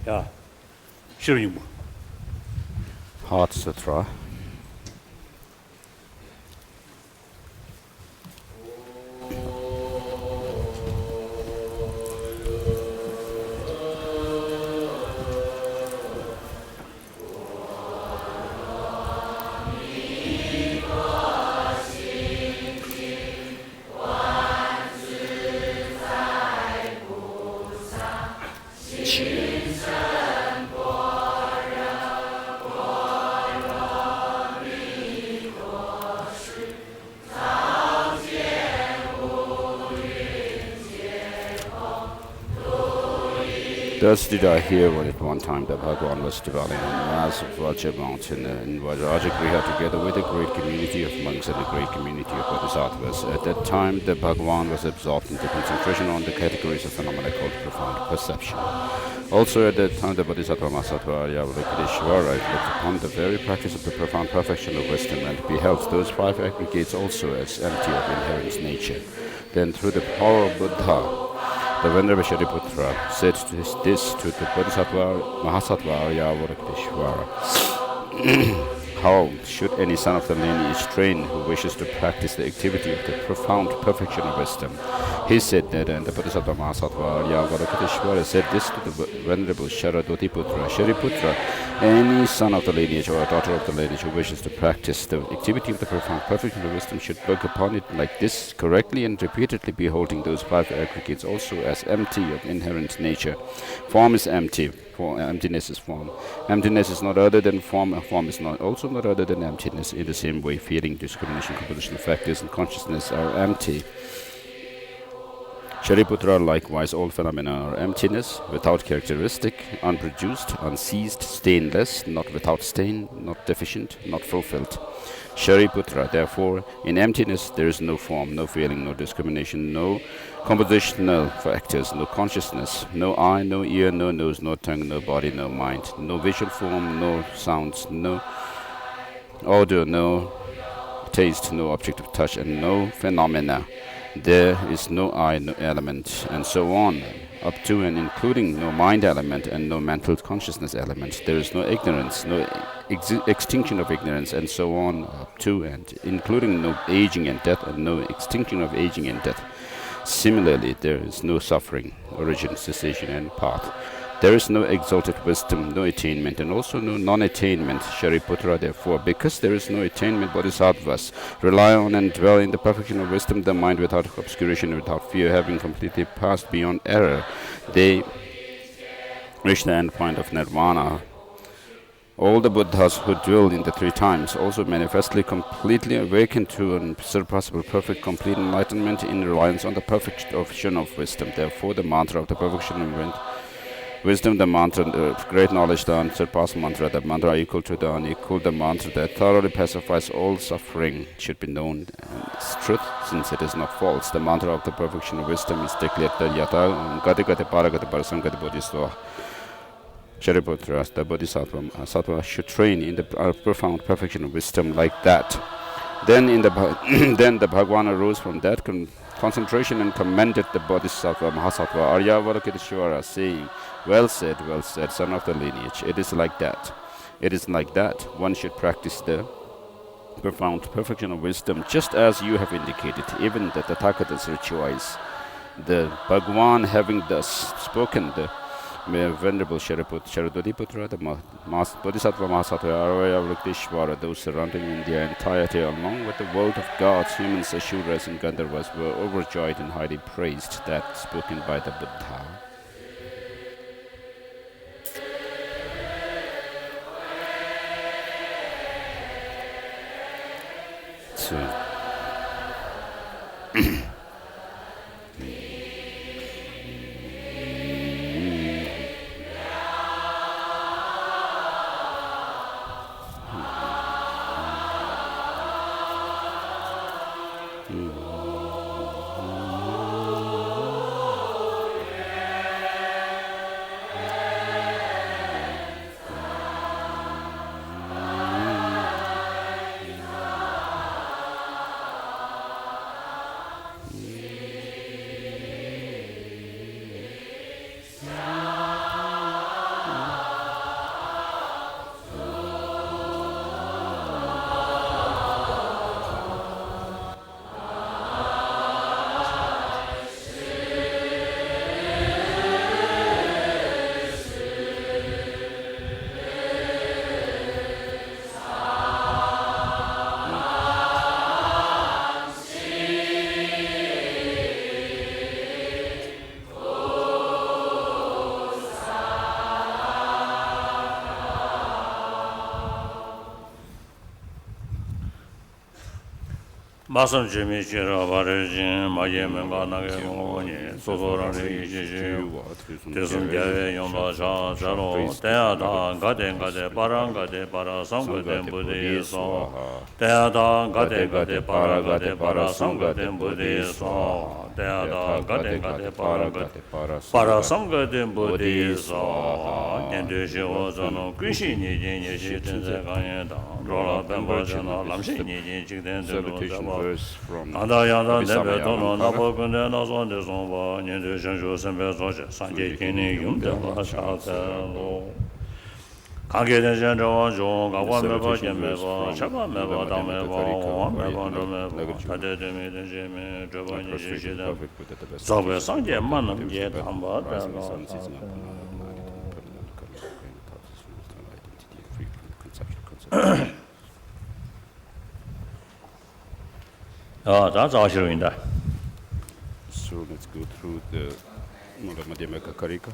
야, 실험이 뭐? Heart Sutra. Thus did I hear when at one time the Bhagavan was dwelling on the massive Raja mountain in Vajragriha together with a great community of monks and a great community of bodhisattvas. At that time the Bhagavan was absorbed into concentration on the categories of phenomena called profound perception. Also at that time the Bodhisattva Mahasattva Avalokiteshvara looked upon the very practice of the profound perfection of wisdom and beheld those five aggregates also as empty of inherent nature. Then through the power of Buddha, the Venerable Shariputra said this to the Bodhisattva Mahasattva Avalokiteshvara. How should any son of the lineage train who wishes to practice the activity of the profound perfection of wisdom? He said that, and the Bodhisattva Mahasattva Avalokiteshvara said this to the Venerable Sharadvatiputra. Shariputra, any son of the lineage or a daughter of the lineage who wishes to practice the activity of the profound perfection of wisdom should work upon it like this, correctly and repeatedly, beholding those five aggregates also as empty of inherent nature. Form is empty, for emptiness is form. Emptiness is not other than form, and form is also not other than emptiness. In the same way, feeling, discrimination, composition, factors, and consciousness are empty. Shariputra, likewise, all phenomena are emptiness, without characteristic, unproduced, unceased, stainless, not without stain, not deficient, not fulfilled. Shariputra, therefore, in emptiness there is no form, no feeling, no discrimination, no compositional factors, no consciousness, no eye, no ear, no nose, no tongue, no body, no mind, no visual form, no sounds, no odor, no taste, no object of touch, and no phenomena. There is no I, no element, and so on, up to and including no mind element and no mental consciousness element. There is no ignorance, no extinction of ignorance, and so on, up to and including no aging and death, and no extinction of aging and death. Similarly, there is no suffering, origin, cessation, and path. There is no exalted wisdom, no attainment, and also no non-attainment. Shariputra, therefore, because there is no attainment, bodhisattvas rely on and dwell in the perfection of wisdom, the mind without obscuration and without fear, having completely passed beyond error. They reach the end point of nirvana. All the Buddhas who dwell in the three times also manifestly completely awaken to unsurpassable perfect complete enlightenment in reliance on the perfection of wisdom. Therefore, the mantra of the perfection of wisdom, the mantra, the great knowledge, the unsurpassed mantra, the mantra equal to the unequal, the mantra that thoroughly pacifies all suffering, should be known as truth, since it is not false. The mantra of the perfection of wisdom is declared yata gati gati paragati parasangati bodhisattva. Shariputra, the bodhisattva should train in the profound perfection of wisdom like that. Then the Bhagavan arose from that concentration and commended the Bodhisattva Mahasattva Avalokiteshvara, saying, well said, son of the lineage. It is like that. It is like that. One should practice the profound perfection of wisdom, just as you have indicated, even the Tathagata's choice. The Bhagavan, having thus spoken, the Venerable Sharadvatiputra, the Bodhisattva Mahasattva Avalokiteshvara, those surrounding in their entirety, along with the world of gods, humans, Asuras, and Gandharvas, were overjoyed and highly praised that spoken by the Buddha. 마선 재미 지라 바르진 마예면가 나게 공원이 소소라니 이지지 대승계의 용도자 자로 대하다 가대 바랑가대 바라 성가된 부대에서 대하다 가대 바라 성가된 부대에서 대하다 가대 바라 성가된 부대에서 년대시오저는 귀신이 진예시 ten세강에다 로라 뱀버전어 람신이 직된 대로 verse from Adayada Nebetono Napokunde Nazonde Zomba Ninde Shenju Sembe Soje Sanje Kini Yumde Vashate Kageden Shenjo Jo Gawa Meba Jemeba Shaba Meba Dameba Meba Domeba Tade Demi Dejeme Jabani Jishida Zabe Sanje Manam Ye Damba 자자시로인다. So let's go through the Madhyamaka Karika.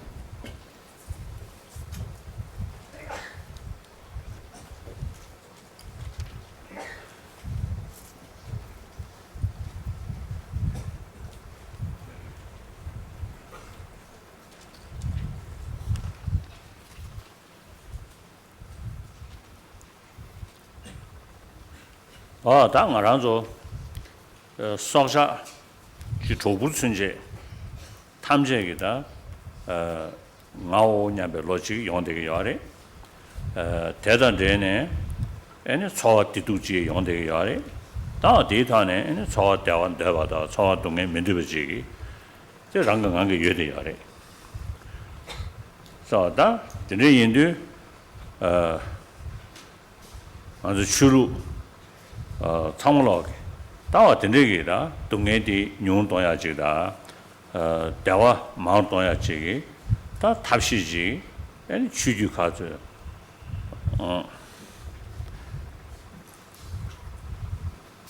당연하죠. 수학자 지 조부 천재 탐재기다 나오냐베 로직 용되게 요래 대단되네 애니 초디두지 용되게 요래 다 데이터네 애니 초대원 대바다 초동에 민두버지기 저 랑강한게 요되 요래 자다 진짜 인도 아주 주로 참으로 다와 된데기다 동해디 뇽동야지다 대와 마운동야지 다 탑시지 아니 주주 가져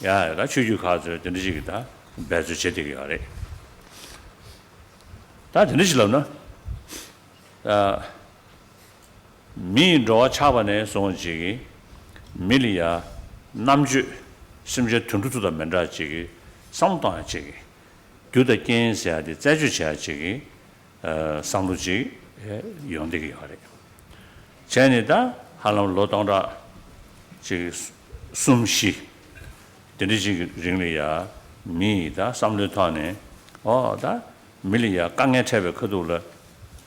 야, 나 주주 가져 된데기다 배주 제대로 하래 다 된데지라나 미로 차반에 송지기 밀리아 남주 심지어 tuntutuda mendra chigi samdang chigi gyuda kensya di zaiju cha chigi samdu chigi yondegi yore chani da halam lodangda chigi sumshi dindi chigi ringli ya mi da samdu tani da mili ya kange chebe kadula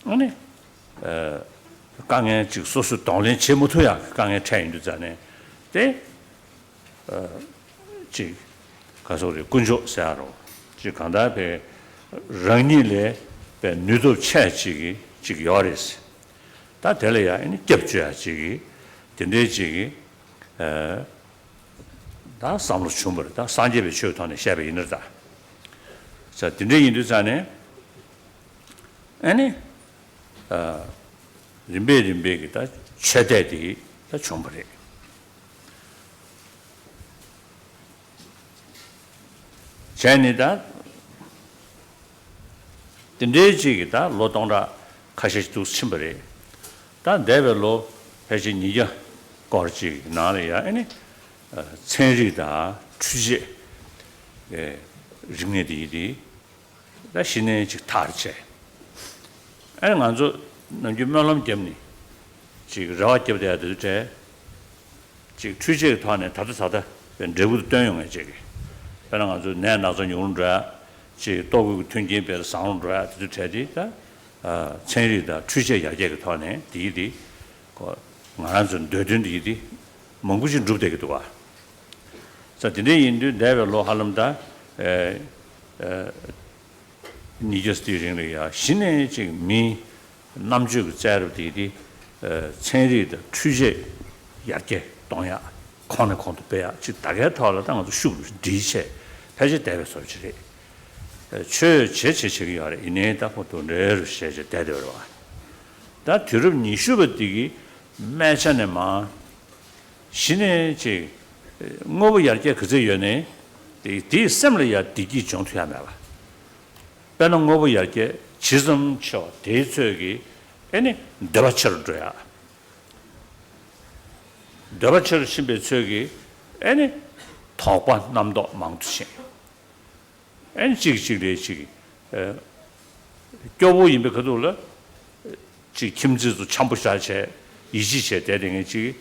ani kange chigi sosu donglin che mutu ya kange chayin du zane de 지 가서리 군조 세아로 지 간다베 랑니레 베 누도 채지기 지 요리스 다 될래야 이 겹줘야 지기 된대지기 다 삼로 춤을 다 산제베 쇼탄에 샤베 이너다 자 된대 인도자네 아니 림베기다 최대디 다 춤을 제니다 딘데지기다 로동라 카시도 심벌이 다 레벨로 해지 니야 거지 나래야 아니 천리다 추제 예 림네디디 다 신의 즉 다르체 아니 간조 남주면람 때문에 지금 라와때부터 되제 즉 추제团에 다들 사다 레부도 떠용해 저기 그런 아주 내 나서 용자 지 도구 튼진별 상자 드체디다 천리다 추제 야제가团에 디디 그 만전 되든디디 몽구진 줍되기도 와. 자, 근데 인도 레벨로 하름다 니저스티링이야. 신의 지금 미 남주 자르디디 천리다 추제 야제 동야 코네 콘도 빼야 지 다게 타라당 아주 슈 디체 패지 대비서 지리 최 제체식이 아래 이내다 것도 내를 세제 대대로 와. 다 드럽 니슈버디기 매찬에마 신의 지 뭐고 yar게 그저 연에 디 셈리야 디기 정투야 나와. 배는 뭐고 yar게 지점초 대적이 아니 더바처럼 신배 쪽이 아니 토관 남도 망두신 엔직직례지 교부 인베 그돌라 지 김지도 참부사체 이지체 대등이지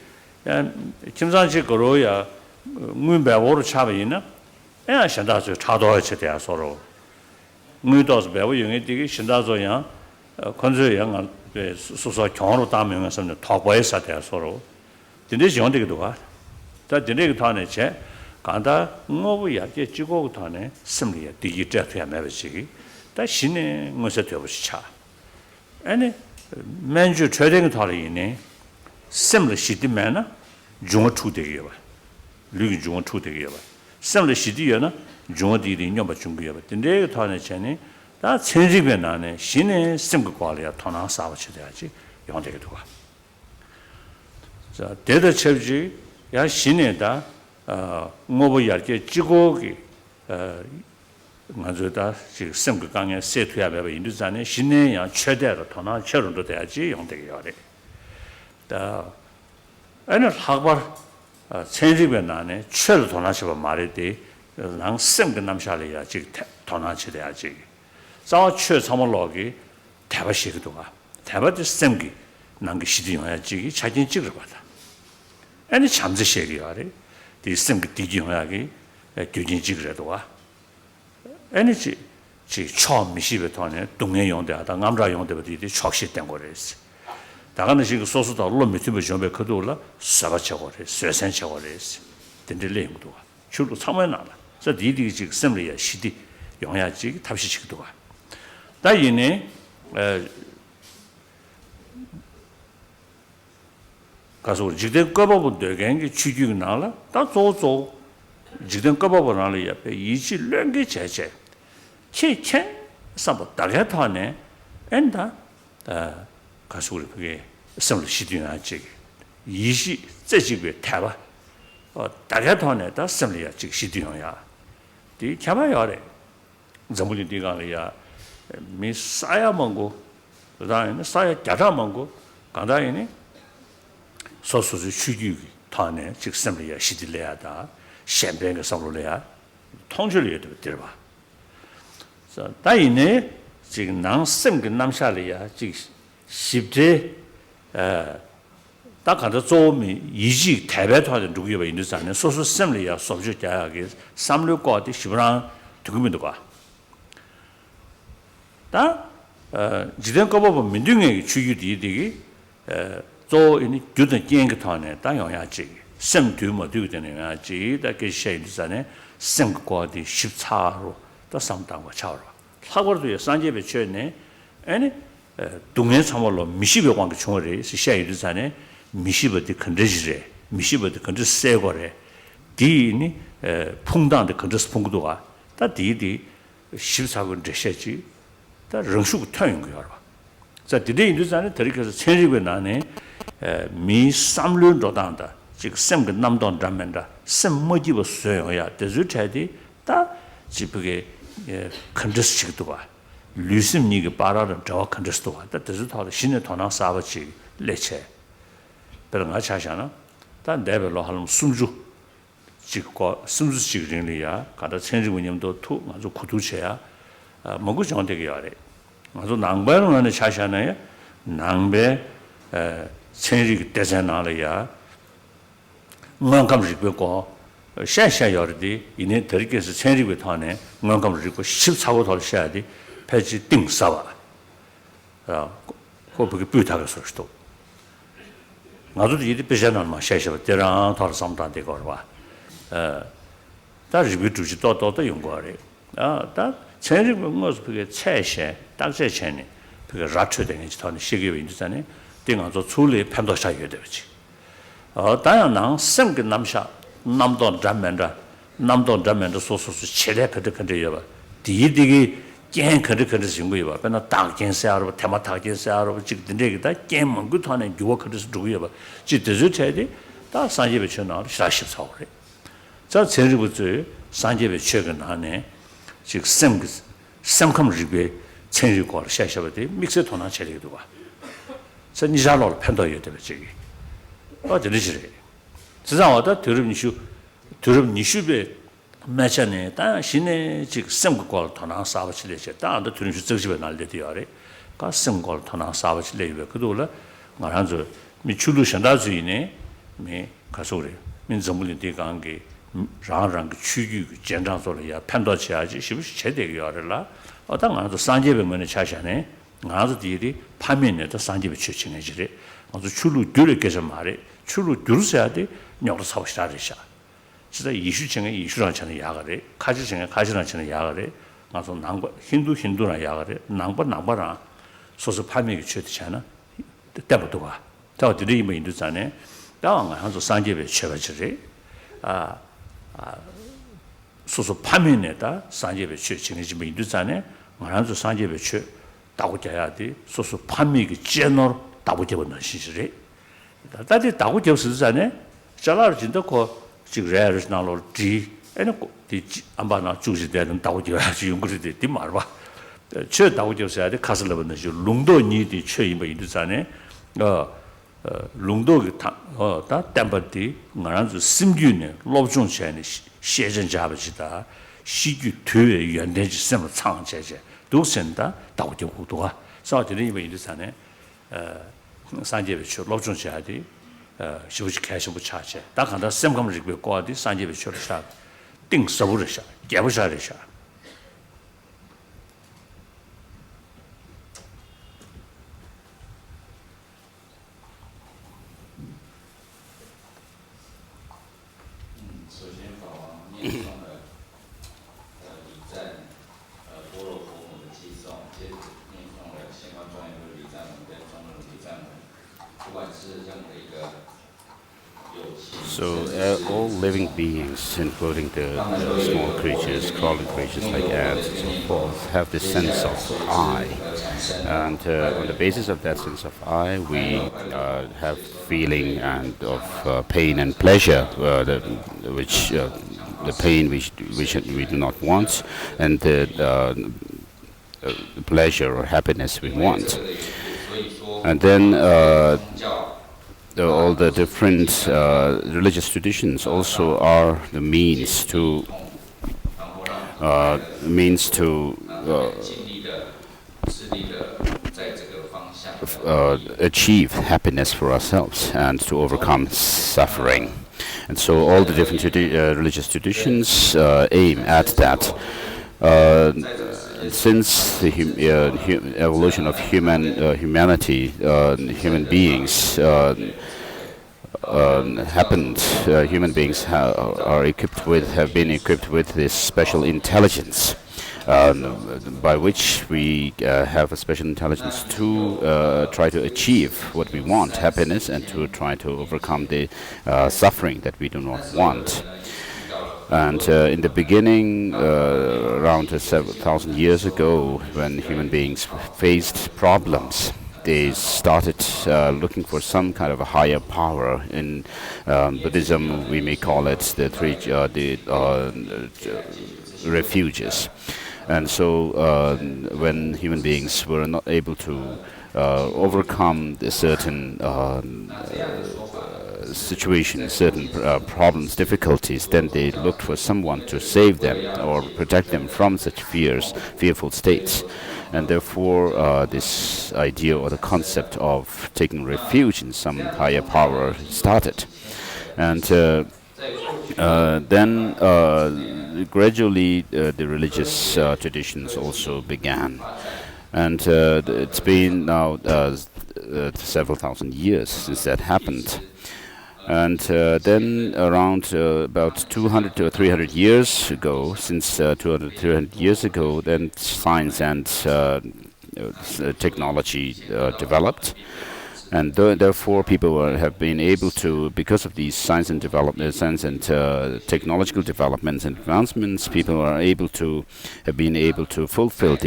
김상지 거로야 문배워로 차베이나 에 신다서 차도하체 대야 서로 문도스 배워 용에 되게 신다서야 건설 양안 소소 경으로 다면서 토보에서 대야 서로 근데 지원되기도 가. 다 근데 타네 제 간다 뭐야 제 지고 타네 심리에 뒤에 잡혀야 매버지. 다 신의 무엇에 되어보시 차. 아니 맨주 trading 타리네 심리 시디면은 중어 투되게 봐. 류기 중어 투되게 봐. 심리 시디여나 중어 디디 녀바 중기여 봐. 근데 타네 제네 다 천지변 안에 신의 심그 관리야 토나 싸워치 돼야지 용되기도 가. 자, 대대 체지 야 신에다 뭐뭐 얇게 지고기 맞아다 지금 생각 강에 세트야 배워 인도산에 신내야 최대로 더나 처럼도 돼야지 용되게 하래. 다 아니 학벌 천지변 안에 최를 더나셔 말이지 랑 생각 남샤리야 지금 더나치 돼야지. 자와 최 삼월로기 대바시기도 가. 대바도 생기 난게 시디용야지 자진 찍을 거다. 아니 잠재시리야래. 이 생기 디기용야기 교진직이라도 와. 아니지 지 처음 미시베 돈에 동네 용대하다 남자 용대버디 촉시된 거랬어. 다가는 지금 소수도 얼른 밑에 좀에 그도올라 사바쳐거래. 쇠센쳐거랬어. 덴들레임도 와. 주로 참여 나라. 저 디디 지금 생리야 시디 용야지 탑시치기도 와. 다 이네 가서 지금 꺼버부 되게 취직이 나라 다 조조 지금 꺼버부 나라 옆에 이지 랭게 제제 치첸 사보 다게 타네 엔다 가서 우리 그게 섬을 시디나지 이시 제집에 타봐 다게 타네 다 섬이야 지 시디노야 디 잡아야래 전부 디가야 미 싸야 먹고 그다음에 싸야 짜자 먹고 간다이네 소소지 취직이 타네 즉 섬이야 시딜래야다 셴뱅의 섬로래야 통절이야 들어봐 자 다이네 지금 남섬그 남샤리야 즉 십제 딱 가서 좀이 이지 대배토하는 누구야 있는 사람은 소소 섬이야 소주자하게 삼류과도 시브랑 두고면도 가 다 지된 거 보면 민중의 주유디 되게 저 이니 주된 gen가 타네 다 영야지 샘두모 되거든요지 다게 셰이드산에 생과디 14로 또 삼당과 차로 사고도 산제베 쳐네 아니 동네 참말로 미시베 관계 총어리 셰이드산에 미시베디 컨디지레 미시베디 컨디 세고레 디니 풍당데 컨디스 풍도가 다 디디 14군 되셔지 다 렁수고 터인 거야. 자, 디데 인도산에 들이켜서 천리고 나네 미 삼륜 도단다. 지금 샘그 남돈 담면다. 샘 뭐지고 써야 데즈차디 다 지부게 컨디스치도 봐. 류심니가 바라는 저 컨디스도 봐. 다 데즈타도 신의 도나 사버치 레체. 그런 거 차잖아. 다 레벨로 하면 숨주 지고 숨주 지그리야. 가다 천리고님도 투 아주 구두체야. 먹고 정되게 하래. 아주 낭배는 안에 차시하나요? 낭배 천리 대전하려야 응감을 입고 샤샤여디 이내 들께서 천리고 타네 응감을 입고 14고 돌셔야 돼. 패지 띵사와. 거기 뷰타가 소리도. 나도 이리 배전한 마 샤샤 때랑 더 삼단데 거와. 다 리뷰지 또또 연구하래. 다 천리 뭔가 그게 채셰 딱제 체니 그게 라트되는 지터는 시기에 있잖아요. 띵아서处理 판도샤야 되지. 다양한 생그 남샤 남도 담면다 소소스 체례 그들요. 디디기 겐 그들 신고요. 봐. 배나 딱겐세하고 테마타겐세하고 찍든데기다 겐만 그 타는 요거 그들스 누구요. 봐. 지드즈 체디 다 산제베 쳐나 14그래. 저 제리부터 산제베 최근 안에 즉 샘컴 리베 천리고를 샤샤버디 믹스 토나 체리도 와. 저 니자로 편도여 되지. 어디지래. 지상어다 들음슈 두릅 니슈베 매차네 다 신의 즉 semgol 토나 사바치레체 다도 두릅 적집에 날려디어래 가 semgol 토나 사바치레베 그도라 말한저 미출루 현다주의네 미 가소래 민정물이 대강게 라랑 추규 전장소리야 판도치야지 시부시 제대로야라 어떤 아주 산제배면에 차샤네 아주 뒤리 파면에도 산제배 추칭해지래 아주 출루 들을게서 말해 출루 들으셔야 돼 녀로 사오시라리샤 진짜 이슈층에 이슈라는 야가래 가지층에 가지라는 야가래 아주 낭바 힌두나 야가래 낭바라 소소 파면이 취되잖아 때부터 봐 더 들이 뭐 인도잖아요 다왕 한조 산제배 취해지래 소소 파면에다 산제배 취칭해지 뭐 인도잖아요 말한조 산제배 취 다고자야디 소소 판미기 제너로 다고제버는 시절에 다들 다고제스잖아요 잘알 진도고 지금 레르스나로 디 에노고 디 안바나 주시되는 다고제야지 용거리데 디 말봐 최 다고제서야 돼 가슬러버는 지 롱도니디 최이뭐 인도잖아요 롱도 다 템버디 나란주 심규네 로중체네 시전자버지다 시규 퇴 연대지 셈을 창제제 도선다 다고제고도가 사들이 뭐 인도산에 산제베 로중체하디 시부지 개심부 차체 다 간다 셈감을 지고 거디 산제베 쇼르샤 띵서부르샤 개부샤르샤 So all living beings, including the small creatures, crawling creatures like ants and so forth, have this sense of I. And on the basis of that sense of I, we have feeling and of pain and pleasure, the pain which we do not want, and the pleasure or happiness we want. And then all the different religious traditions also are the means to achieve happiness for ourselves and to overcome suffering. And so all the different religious traditions aim at that. Since the evolution of humanity, human beings happened, human beings have been equipped with this special intelligence, by which we have a special intelligence to try to achieve what we want, happiness, and to try to overcome the suffering that we do not want. And in the beginning, around 7,000 years ago, when human beings faced problems, they started looking for some kind of a higher power. In Buddhism, we may call it the refuges. And so when human beings were not able to overcome the certain situations, certain problems, difficulties, then they looked for someone to save them or protect them from such fearful states. And therefore this idea or the concept of taking refuge in some higher power started. And then gradually the religious traditions also began. And it's been now several thousand years since that happened. And then around about 200 to 300 years ago, since 200 to 300 years ago, then science and technology developed. And therefore people have been able to, because of these science and technological developments and advancements, people have been able to fulfill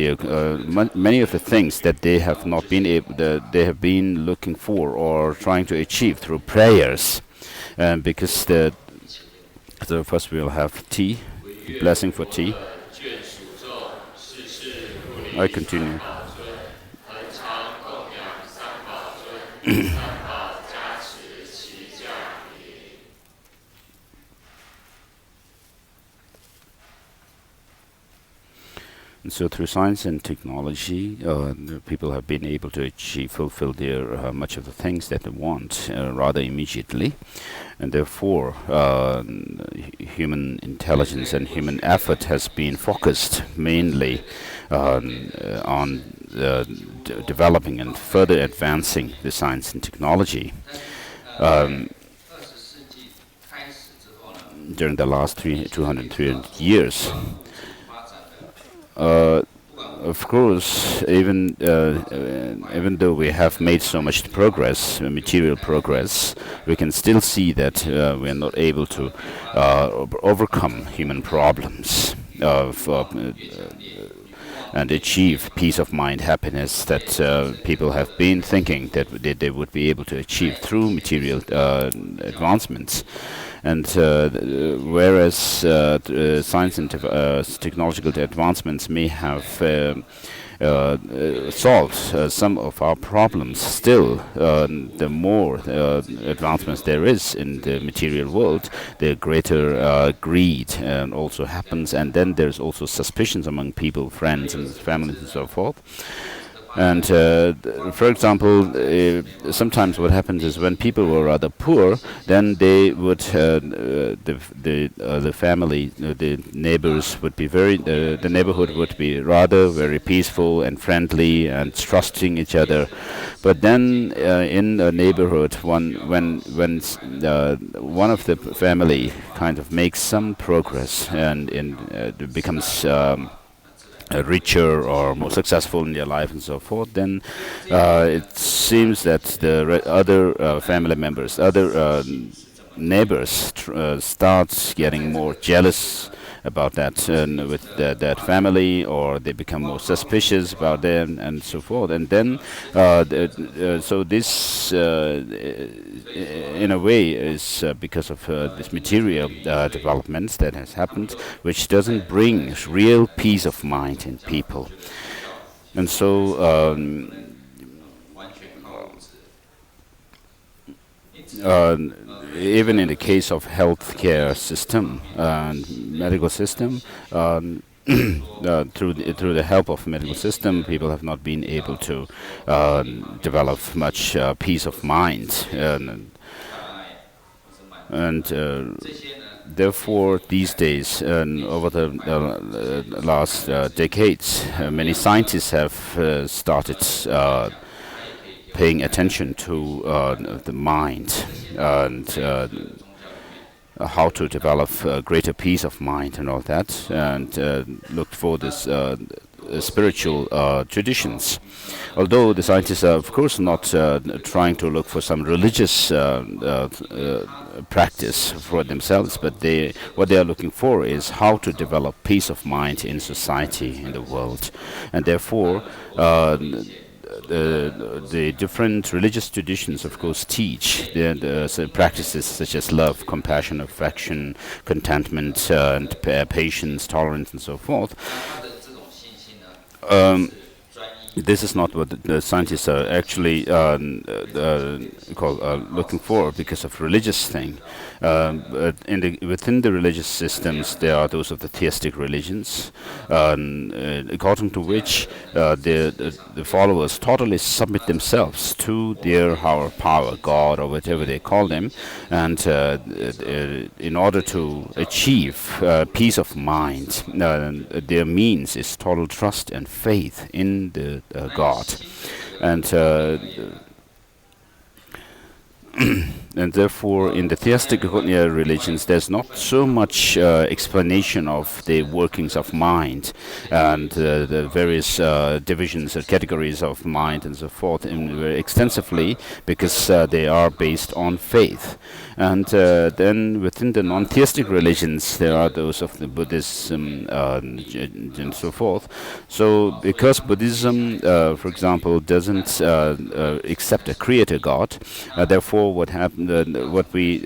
many of the things that they have not been able, they have been looking for or trying to achieve through prayers. Because so first we'll have tea, blessing for tea. I continue. So through science and technology, people have been able to fulfill their much of the things that they want rather immediately, and therefore human intelligence and human effort has been focused mainly on developing and further advancing the science and technology. During the last 200, 300 years. Of course, even though we have made so much progress, material progress, we can still see that we are not able to overcome human problems and achieve peace of mind, happiness that people have been thinking that they would be able to achieve through material advancements. And whereas science and technological advancements may have solved some of our problems, still the more advancements there is in the material world, the greater greed also happens, and then there's also suspicions among people, friends and families and so forth. And for example, sometimes what happens is when people were rather poor, then they would the family, the neighbors would be the neighborhood would be rather very peaceful and friendly and trusting each other. But then in a neighborhood, when one of the family kind of makes some progress and becomes richer or more successful in their life and so forth, then it seems that the other family members, other neighbors start getting more jealous about that with that family, or they become more suspicious about them and so forth. And then so this in a way is because of this material developments that has happened, which doesn't bring real peace of mind in people. And so even in the case of healthcare system and medical system, through the help of medical system, people have not been able to develop much peace of mind, and therefore these days, over the last decades, many scientists have started paying attention to the mind and how to develop greater peace of mind and all that, and look for this spiritual traditions. Although the scientists are of course not trying to look for some religious practice for themselves, but what they are looking for is how to develop peace of mind in society, in the world. And therefore the different religious traditions, of course, teach the practices such as love, compassion, affection, contentment, and patience, tolerance, and so forth. This is not what the scientists are actually looking for because of religious thing. Within the religious systems, there are those of the theistic religions, according to which the followers totally submit themselves to their higher power, God or whatever they call them, and in order to achieve peace of mind, their means is total trust and faith in the God, and and therefore in the theistic religions there's not so much explanation of the workings of mind and the various divisions or categories of mind and so forth very extensively, because they are based on faith. And then within the non-theistic religions there are those of the Buddhism and so forth. So because Buddhism, for example, doesn't accept a creator God, therefore what happens, what we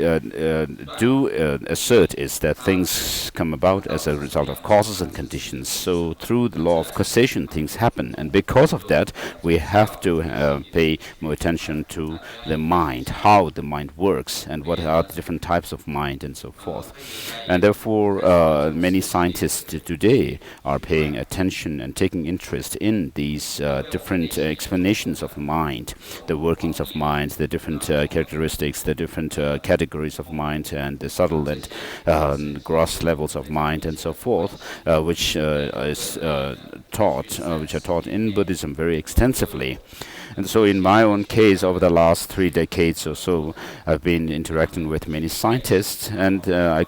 do assert is that things come about as a result of causes and conditions. So through the law of causation, things happen, and because of that, we have to pay more attention to the mind, how the mind works, and what are the different types of mind, and so forth. And therefore, many scientists today are paying attention and taking interest in these different explanations of mind, the workings of mind, the different characteristics, the different categories of mind, and the subtle and gross levels of mind, and so forth, which is taught, which are taught in Buddhism very extensively. And so in my own case, over the last 3 decades or so, I've been interacting with many scientists, and I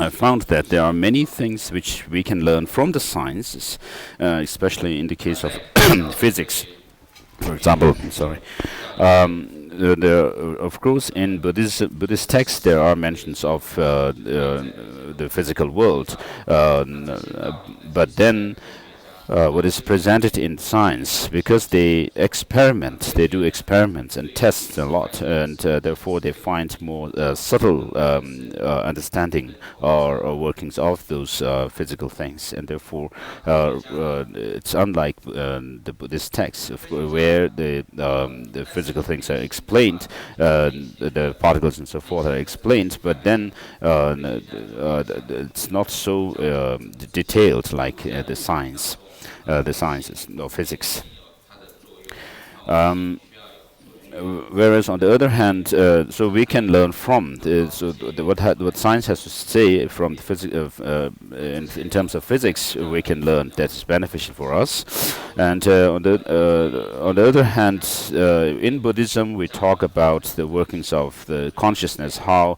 found that there are many things which we can learn from the sciences, especially in the case of physics. For example, of course, in Buddhist texts there are mentions of the physical world, but then what is presented in science, because they do experiments and tests a lot, and therefore they find more subtle understanding or workings of those physical things, and therefore it's unlike the Buddhist texts where the physical things are explained, the particles and so forth are explained, but then it's not so detailed like the sciences or physics. Whereas on the other hand, so we can learn from what science has to say from the in terms of physics, we can learn that's beneficial for us. And on the other hand, in Buddhism we talk about the workings of the consciousness, how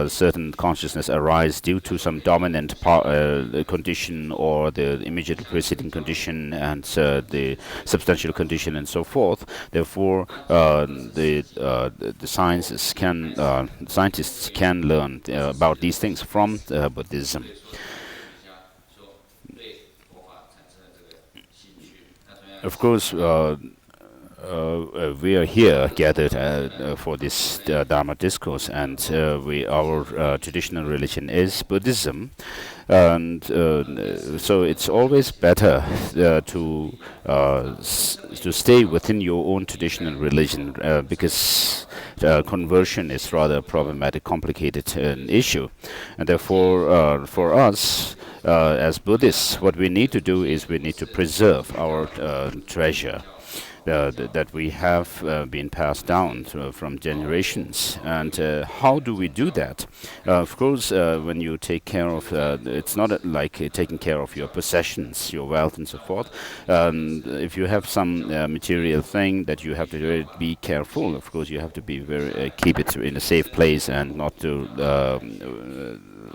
certain consciousness arise due to some dominant condition or the immediately preceding condition and the substantial condition and so forth. Therefore, the scientists can learn about these things from Buddhism. Of course, we are here gathered for this Dharma discourse, and our traditional religion is Buddhism, and so it's always better to stay within your own traditional religion, because conversion is rather a problematic, complicated issue, and therefore for us as Buddhists, what we need to do is we need to preserve our treasure that we have been passed down from generations. And how do we do that? Of course, when you take care of, it's not like taking care of your possessions, your wealth and so forth. If you have some material thing that you have to be careful, of course you have to be keep it in a safe place and not to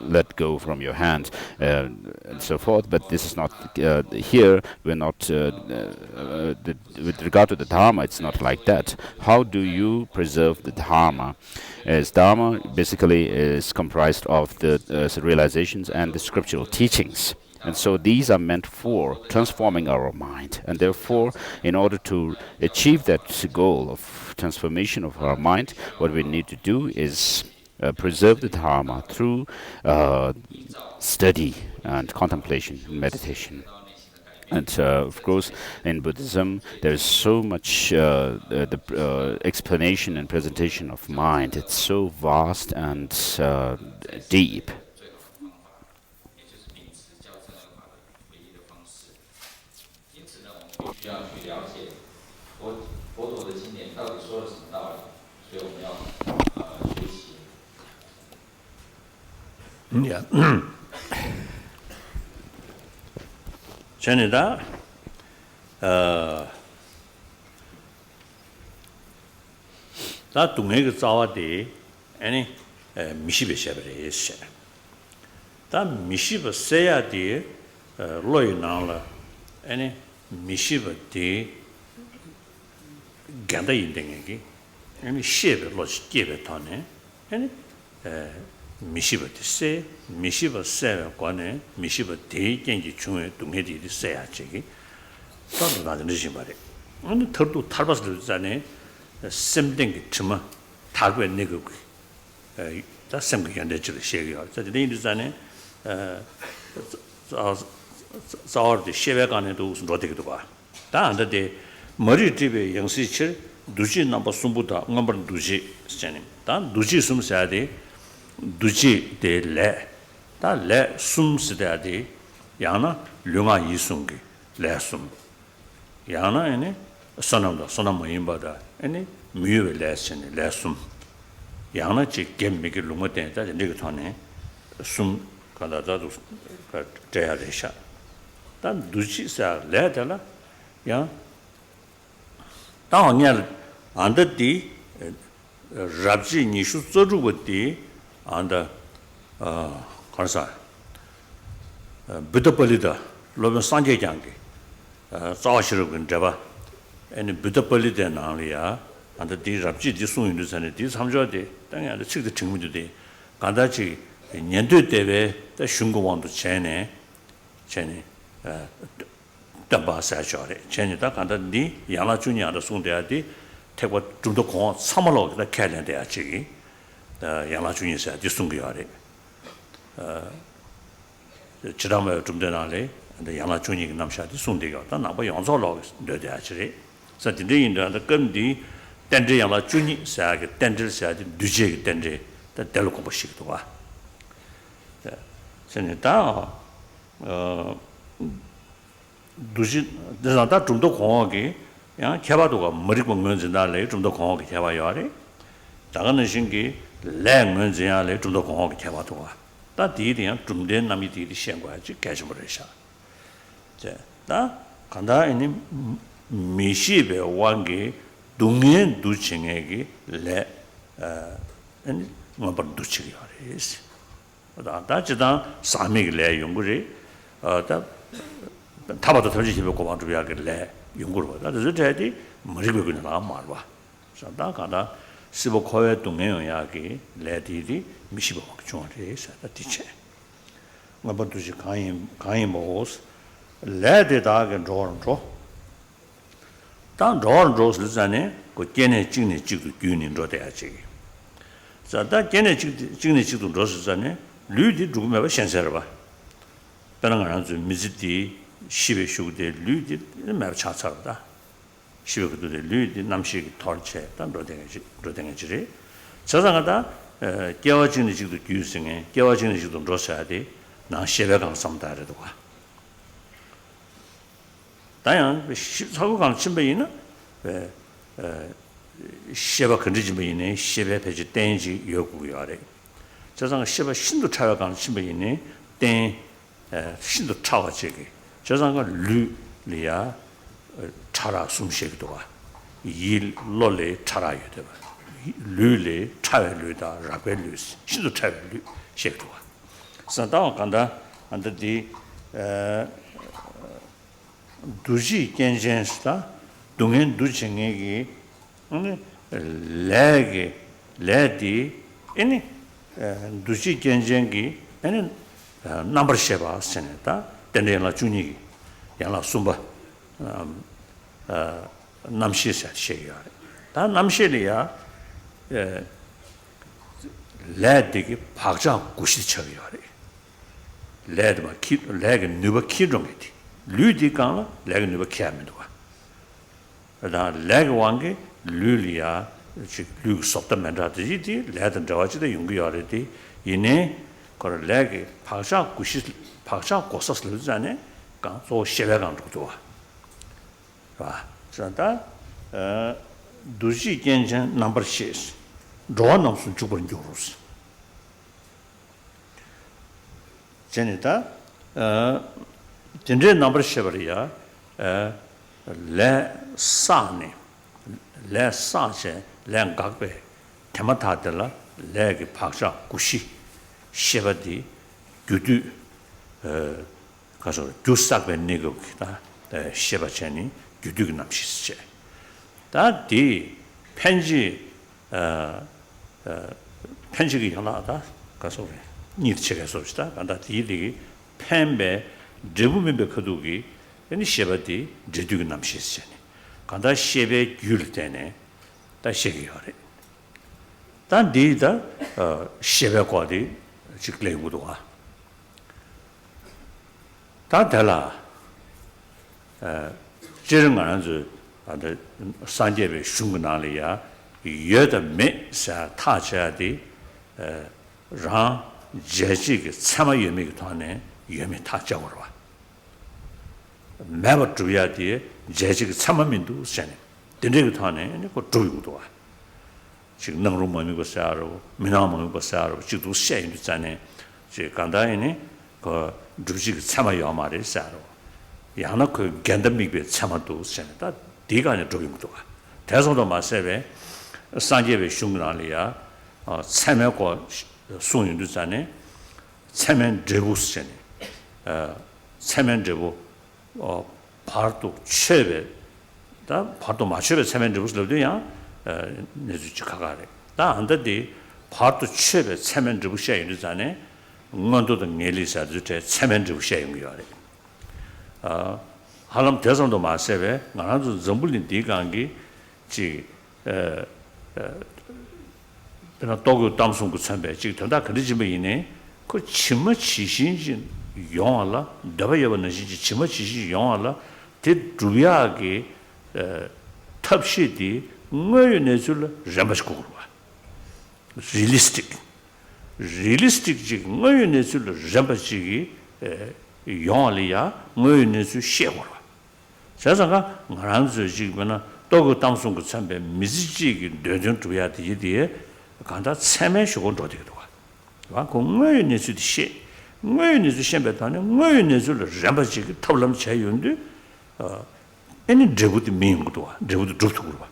let go from your hand and so forth. But this is not here. We're not with regard to the Dharma, it's not like that. How do you preserve the Dharma? As Dharma basically is comprised of the realizations and the scriptural teachings. And so these are meant for transforming our mind. And therefore, in order to achieve that goal of transformation of our mind, what we need to do is preserve the Dharma through study and contemplation and meditation. And of course, in Buddhism, there is so much explanation and presentation of mind. It's so vast and deep. Yeah. 전에다 다 동해가 자와데 아니 미시베 샤베레시 다 미시베 세야데 로이나라 아니 미시베데 간다 인댕에기 아니 셰베 로시 게베 타네 아니 미시버티 세 미시버 세 관에 미시버 대경기 중에 동해들이 세야지 또는 나는 지 말이 아니 더도 탈바스들 전에 샘댕기 쯤아 타고 내고 다 생각이 줄 시에요. 저 인도산에 자어디 시베간에도 무슨 로데기도 봐. 다 안데 머리 집에 영시칠 두지 넘버 숨부다 넘버 두지 스제님. 다 두지 숨사데 두지 데레 다레 숨스다데 야나 류가 이숨게 레숨 야나 에네 선남다 선남 모임바다 에네 미외 레슨이 레숨 야나 지 gem미게 룸어데 다 내가 전에 숨 가다자도 대야되샤 단 두지사 레달라 야 당연히 안데디 랍지 니슈 저주버디 안다 Concise Buddha Loben Sanjay Jangi Tsawai Sherab Gundaba and Buddha Polida Nalia and the Rabji Disun in the Senate, this Hamjodi, then I took the Chimudi, Kandachi, Nyendu Deve, the Shungo want to Chene, Daba Sachore, Chenita, and the Yana Junior, the Sunday, take what Jundokon, Samalog, the Kalian de Achi, the Yana Junior said, Disungiari. 지라마 좀 되나래 근데 양아 중이 남샤디 손대가 다 나바 영서로 되야지 사진데 인도한테 금디 땡제 양아 중이 사게 땡제 사지 두제 땡제 다 될고 보시기도 와 세네다 두지 대단다 좀더 공하게 야 개바도가 머리 공면지 날래 좀더 공하게 개봐요 아래 작은 신기 랭면지야래 좀더 공하게 개봐도가 다 디디야 좀된 남이 디디 시행과지 개심을해서 자 간다 이니 미시베 왕게 동년 두칭에게 레 아니 뭐 두치기 하래스 다지다 사미래 연구리 다 타바도 던지시베 고방주비하게 레 연구로 다 저제디 머리고 그냥 말봐 자다 간다 시보 코에 동행이야기 레디디 미시보 중앙에서 다티체 뭐부터지 가인 모스 레데다게 조런조 당 조런조스 전에 그 견해 직내 직도 균인도 돼야지 자다 견해 직내 직도 로스 전에 류디 누구면 현세를 봐 다른 거는 좀 미지디 시베 쇼데 류디 매 차차다 시베도 류디 남식 털체 단 로댕이지 저상하다 깨워지는 지도 규승에 깨워지는 지도 로셔야 돼. 나 시베강 삼다래도 와. 다양 사고강 침배이나 시베 컨디지면이네 시베 배지 땡지 요구요래. 저상 시베 신도 차가강 침배이네 땡 신도 차와지게. 저상가 류리아 차라 숨쉬기도 와. 일 롤레 차라요 돼 봐. 류레 차외류다 라벨류스 신도 차외류 셰크와 산다와 간다 안데디 두지 겐젠스타 동엔 두징에기 레게 레디 에니 두지 겐젠기 에니 넘버 셰바 세네타 덴레라 주니기 양라 숨바 남시사 셰야 다 남시리야 레드기 박자 구시 처리하래 레드마 키 레그 누버 키종이디 류디가 레그 누버 키하면도 다 레그 왕게 류리아 류 소프트멘다디디 레드 저와지도 용기하래디 이네 그 레그 박자 구시 박자 고서스르잖아 가서 시베강도 좋아 봐 그런다 두지 견전 넘버 6 로나스 주번 조르스 제네다 덴제 넘버 7이야 레 사네 레 사제 랭각베 테마타들라 레기 박사 구시 셰바디 규두 가서 주삭베 네고다 셰바체니 규두기 남시스체 다디 편지 편지기 하나다 가서 니 책에 섭시다 간다 디디 펜베 제부메베 거두기 아니 셰바디 제두기 남시스체니 간다 셰베 귤테네 다 셰기하래 단 디다 시베과디 직레구도가 다 달라 저런 거는 저 산재배 슝근나리야 여다 메사 타자디 랑 제지게 참아 유미가 돈에 유미 타자고로 와 매버 주야디 제지게 참아민도 세네 된데가 돈에 그 주유도 와 지금 능로 몸이고 사로 미나 몸이고 사로 지도 세인도 자네 제 간다이니 그 주지게 참아요 말이 사로 야나 그 겐담미베 참아도 세네다 디가네 주유도 와 대성도 마세베 산재배 슝근나리야 참여고 소인도 자네 참여 제부스네 참여 제부 파르도 최베 다 파르도 마셔베 참여 제부스도야 내주지 가가래 다 안데디 파르도 최베 참여 제부시야 인도 자네 응원도도 넬리사도 제 참여 제부시야 용이야래 하람 대선도 마세베 나라도 전불린 디강기 지 그러나 도교 담송구 참배 지금 다 그러지면 이네 그 침마 지신진 용알라 내가 여번은 진짜 침마 지신 용알라 대 주야게 탑시디 뭐에 내줄 잠바스고 봐 realistic 지 뭐에 내줄 잠바시기 용알이야 뭐에 내줄 셰고 세상가 말한서 지금은 도교 담송구 참배 미지지기 되는 주야 되디에 간다 참여 쇼고 도되기도 와 공무원 내수도 시 공무원 내수 셴베다네 공무원 내수를 잠바지 탑람 차이인데 애니 제부도 민구도 와 제부도 좋다고 봐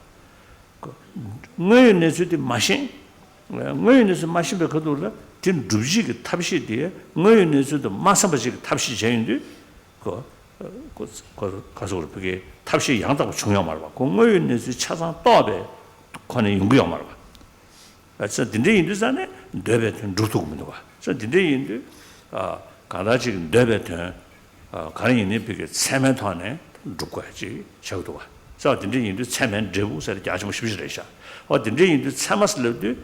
공무원 내수도 마신 공무원 내수 마신베 그도라 진 주지기 탑시 뒤에 공무원 내수도 마사바지 탑시 제인데 그 가서 그렇게 탑시 양다고 중요한 말 봐 공무원 내수 차상 또베 관에 연구용 말 봐. 그래서 딘데인도잖아요. 뇌베튼 루트고문도 봐. 그래서 딘데인도 가다 지금 뇌베튼 가는 있는 비게 세면탄에 죽고야지 저도 봐. 그래서 딘데인도 세면 제부서 자주 싶으시래샤. 딘데인도 참았을때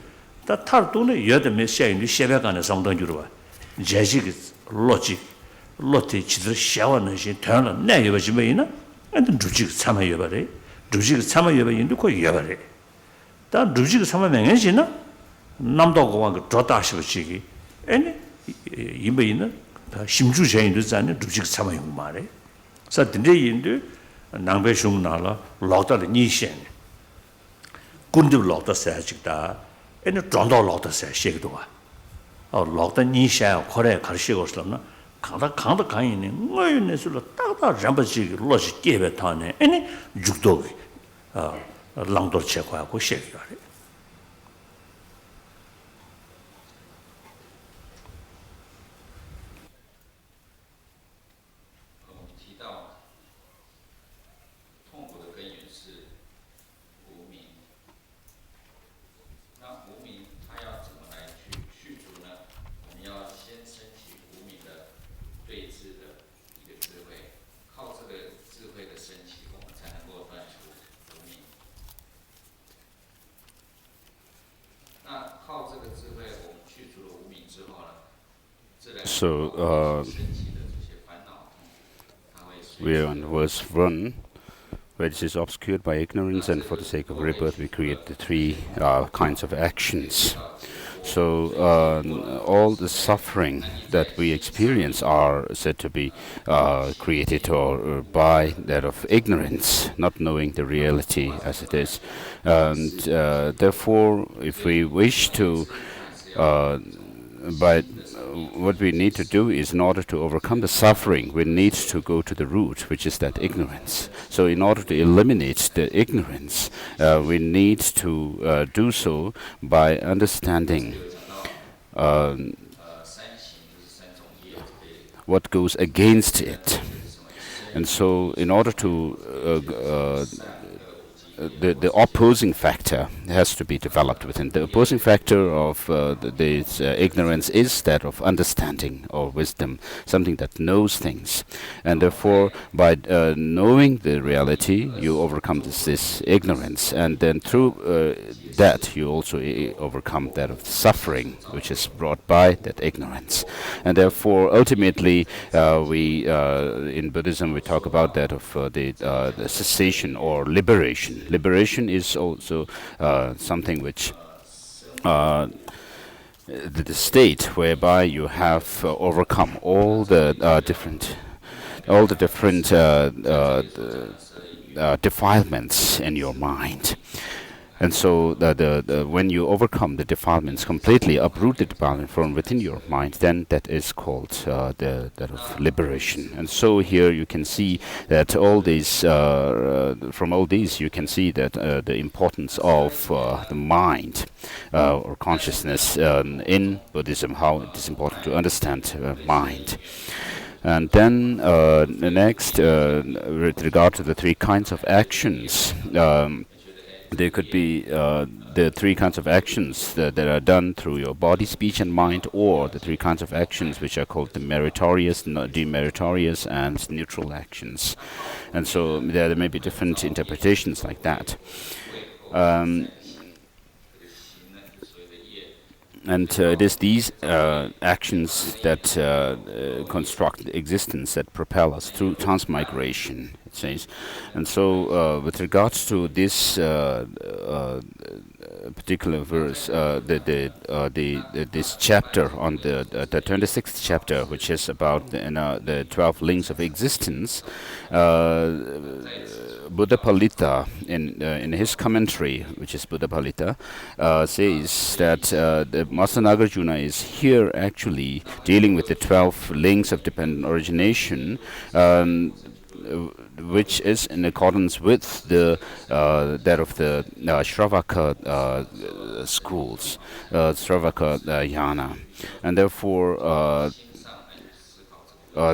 다 탈도는 여대 메시아인도 셰베간에 상당주로 봐. 제식 로직 로티 지들 샤워는 시 대는 내 여버지면이나 근데 주직 참아요 봐래. 주직 참아요 봐인도 거의 여봐래. 다 루지가 삼아명이지나 남도고와 그 조다시부지기 아니 이메이는 심주제인도 자네 루지가 삼아용 말에 사든데인도 남배슝나라 로다의 니셴 군도 로다 사직다 아니 존도 로다 사시기도 와 로다 니셴 코레 가르치고 있었나 강다 강이네 뭐였네서 따다 잠바지 로지 깨베타네 아니 죽도 랑도 체크하고 시작해요. So we are on verse 1, which is obscured by ignorance, and for the sake of rebirth we create the three kinds of actions. So all the suffering that we experience are said to be created or by that of ignorance, not knowing the reality as it is. And therefore, if we wish to but what we need to do is, in order to overcome the suffering, we need to go to the root, which is that ignorance. So in order to eliminate the ignorance, we need to do so by understanding what goes against it. And so in order to the opposing factor has to be developed within. The opposing factor of this ignorance is that of understanding or wisdom, something that knows things. And therefore, by knowing the reality, you overcome this ignorance. And then through that, you also overcome that of suffering, which is brought by that ignorance. And therefore, ultimately, we in Buddhism we talk about that of the cessation or liberation. Liberation is also something which the state whereby you have overcome all the different defilements in your mind. And so when you overcome the defilements, completely uproot the defilement from within your mind, then that is called that of liberation. And so here you can see that all these, from all these, you can see that the importance of the mind or consciousness in Buddhism, how it is important to understand mind. And then the next, with regard to the three kinds of actions, there could be the three kinds of actions that are done through your body, speech, and mind, or the three kinds of actions which are called the meritorious, demeritorious, and neutral actions. And so there may be different interpretations like that. And it is these actions that construct existence, that propel us through transmigration, it says. And so with regards to this particular verse, this chapter on the 26th chapter, which is about the 12 links of existence, Buddha Palita, in his commentary, which is Buddha Palita, says that the Master Nāgārjuna is here actually dealing with the 12 links of dependent origination, which is in accordance with the that of the Shravaka schools, Shravaka Yana, and therefore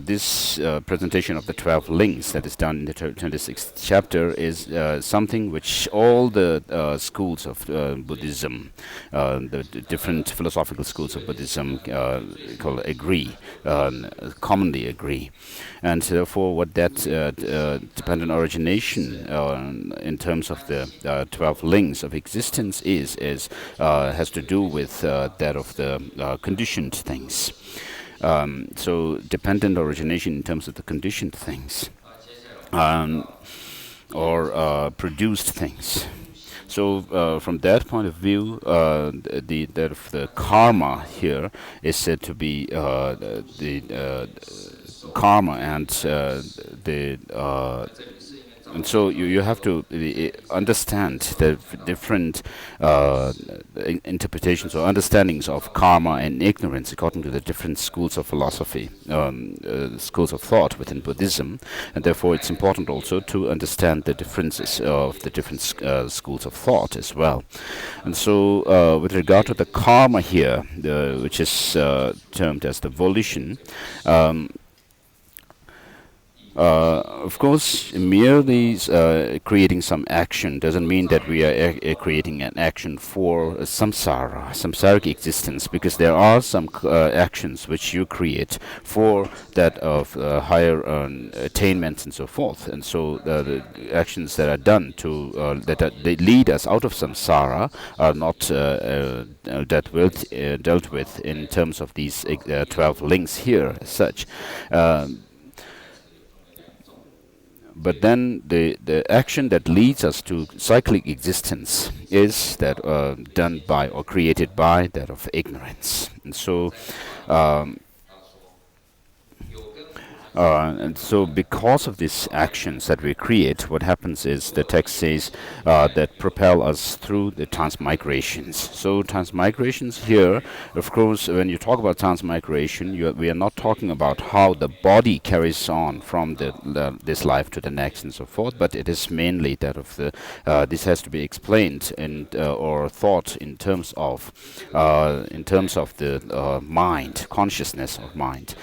this presentation of the 12 links that is done in the 26th chapter is something which all the schools of Buddhism, the different philosophical schools of Buddhism commonly agree. And therefore what that dependent origination in terms of the 12 links of existence has to do with that of the conditioned things. So dependent origination in terms of the conditioned things or produced things. So from that point of view, that of the karma here is said to be the karma and and so you have to understand the different interpretations or understandings of karma and ignorance according to the different schools of philosophy, schools of thought within Buddhism, and therefore it's important also to understand the differences of the different schools of thought as well. And so with regard to the karma here, which is termed as the volition, of course, merely creating some action doesn't mean that we are creating an action for samsaric existence, because there are some actions which you create for that of higher attainments and so forth. And so the actions that are done to they lead us out of samsara are not dealt with in terms of these 12 links here as such. But then the action that leads us to cyclic existence is that done by or created by that of ignorance. And so because of these actions that we create, what happens is the text says that propel us through the transmigrations. So transmigrations here, of course, when you talk about transmigration, we are not talking about how the body carries on from this life to the next and so forth, but it is mainly that of the this has to be explained or thought in terms of the mind, consciousness of mind.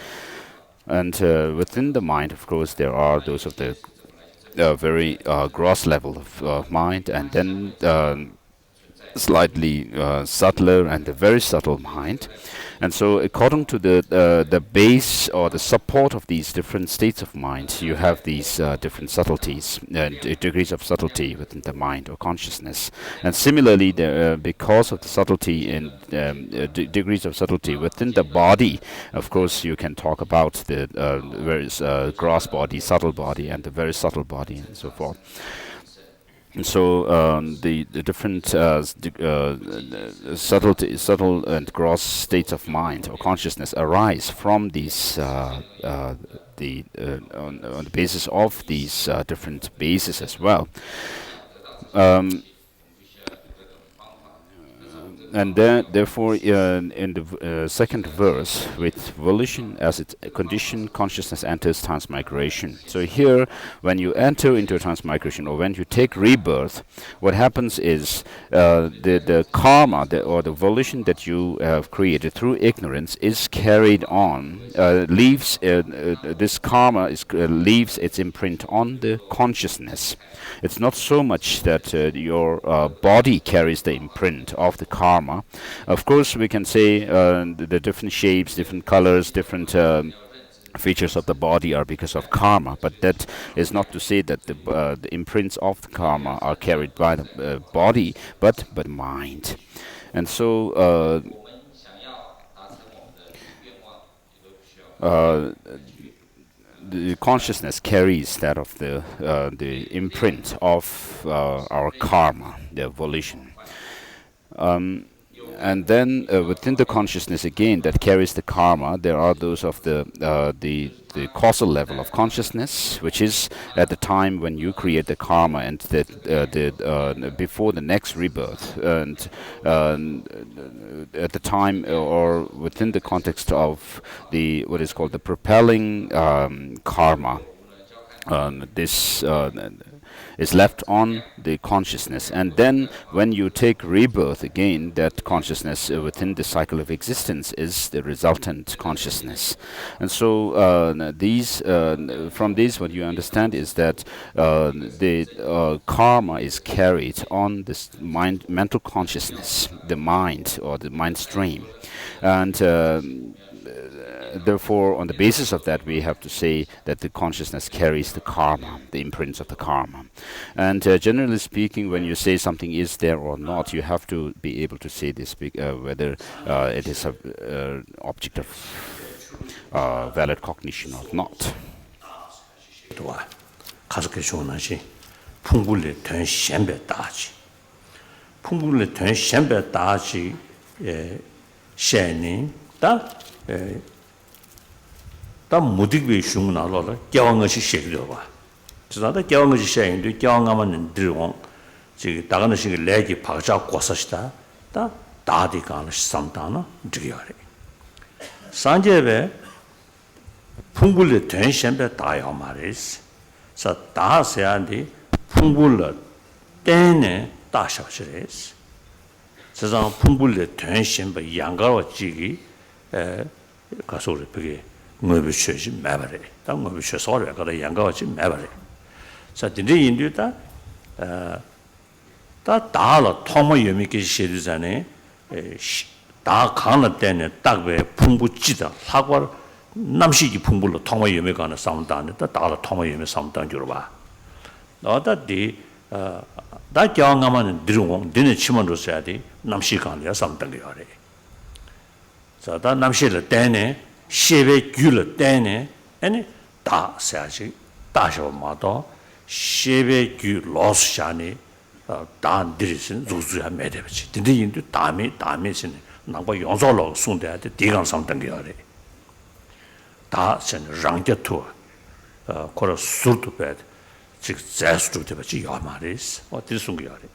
And within the mind, of course, there are those of the very gross level of mind, and then slightly subtler and the very subtle mind. And so according to the base or the support of these different states of mind, you have these different subtleties and degrees of subtlety within the mind or consciousness. And similarly, because of the subtlety and degrees of subtlety within the body, of course, you can talk about the various gross body, subtle body, and the very subtle body, and so forth. And so the different subtle and gross states of mind or consciousness arise from these on the basis of these different bases as well. And therefore, in the second verse, with volition as its condition, consciousness enters transmigration. So here, when you enter into a transmigration, or when you take rebirth, what happens is the karma, or the volition that you have created through ignorance, is carried on. This karma leaves its imprint on the consciousness. It's not so much that your body carries the imprint of the karma. Of course, we can say the different shapes, different colors, different features of the body are because of karma, but that is not to say that the imprints of the karma are carried by the body, but mind. And so the consciousness carries that of the imprint of our karma, the volition. And then within the consciousness again that carries the karma, there are those of the causal level of consciousness, which is at the time when you create the karma and before the next rebirth, and at the time or within the context of what is called the propelling karma. This is left on the consciousness, and then when you take rebirth again, that consciousness within the cycle of existence is the resultant consciousness. And so from this what you understand is that the karma is carried on this mental consciousness, the mind or the mind stream, and therefore, on the basis of that, we have to say that the consciousness carries the karma, the imprints of the karma. And generally speaking, when you say something is there or not, you have to be able to say this, whether it is an object of valid cognition or not. 다 무득비 슝나로라 겨왕것이 셰기도와 지나다 겨왕것이 셰인도 겨왕하면 들고 지금 다가는 시기 레기 박자 고사시다 다 다디가는 삼다나 드려래 산제베 풍불의 된셴베 다요 말이스 자 다세한디 풍불의 때네 다셔시레스 세상 풍불의 된셴베 양가와 지기 가소를 그게 ngöbi chöji mabare ta ngöbi chö sore ka da yanga chi mabare sa dinde indu ta da la thoma yemi ke shedu zane da khana tene takbe phungbu chida lagwar namshi gi phungbu lo thoma yemi kana samdan ta da la thoma yemi samdan juro ba da di da kyanga man dirung dine chiman ro sa di namshi kana ya samdan ge yare sa da namshi le tene 셰베 귤을 때네 아니 다 사지 다셔 마도 셰베 귤 로스샤니 다 드리신 조수야 매대지 근데 인도 다음에신 나고 용서로 손대한테 대강 상담 거래 다 전 랑게토 코로 술도 배 즉 자스도 되지 요 말이스 어디 숨겨야 돼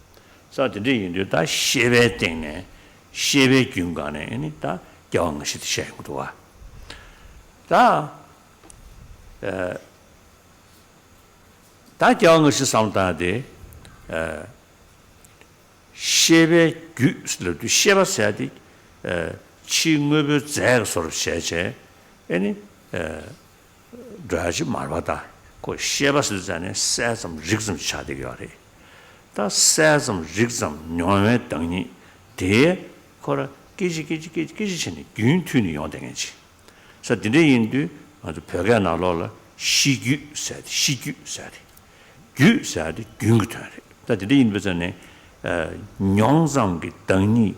자 근데 인도 다 셰베 때네 셰베 균간에 아니 다 경시 셰고도 와 다 경험시 상담데 셰베 규스르도 셰바사디 치응업을 제서로 셰제 아니 드라지 말바다 그 셰바스잖아요 세좀 직좀 차대요래 다 세좀 직좀 녀외 등이 대 거라 깨지니 균투니 용되겠지. 그래서 드레인도 아주 벽에 나로라 시규 사디 규사디 균구타리. 다 드레인 버전에 영상기 등이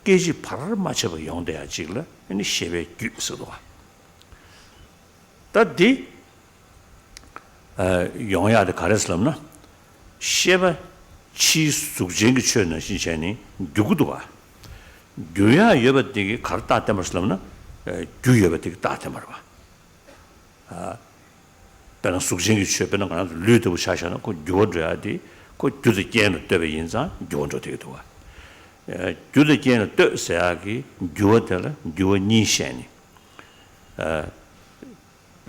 깨지 발을 맞춰서 용돼야지라. 아니 쉐베 규서도. 다디 용야의 가르슬럼나 쉐베 치 숙쟁이 쳐는 신체니 누구도가 교야 여버되게 가르다 때문에 교여버되게 따때 말봐 배는 숙쟁이 쳐 배는 가는 류도 샤샤는 그 요줘야지 그 교도 깨는 때에 인자 요조 되게 도와 교도 깨는 뜻이야기 요들 요니셴이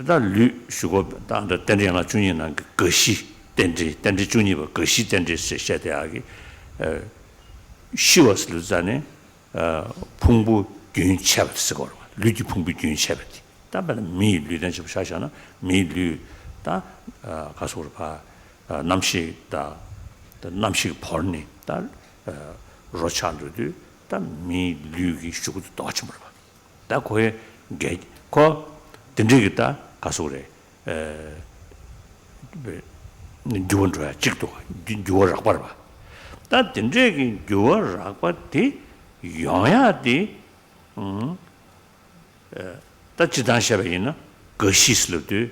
다 류슈고 다한테 땡이나 중이나 그것이 덴지 중이버 그시 덴지 세대하기 쉬웠을 전에 풍부 균체를 쓰고 류지 풍부 균체를 다만 미 류된 좀 사셔나 미류 다 가서 봐 남시다 남시 벌니 다 로찬르도 다 미류기 쉬고도 똑같이 물어 다 거에 게거 덴지기다 가서 그래 주원줘야 직도 주어락 봐봐. 다 된저기 주어락 봐디 영야디 다 지단샤베이나 거시슬도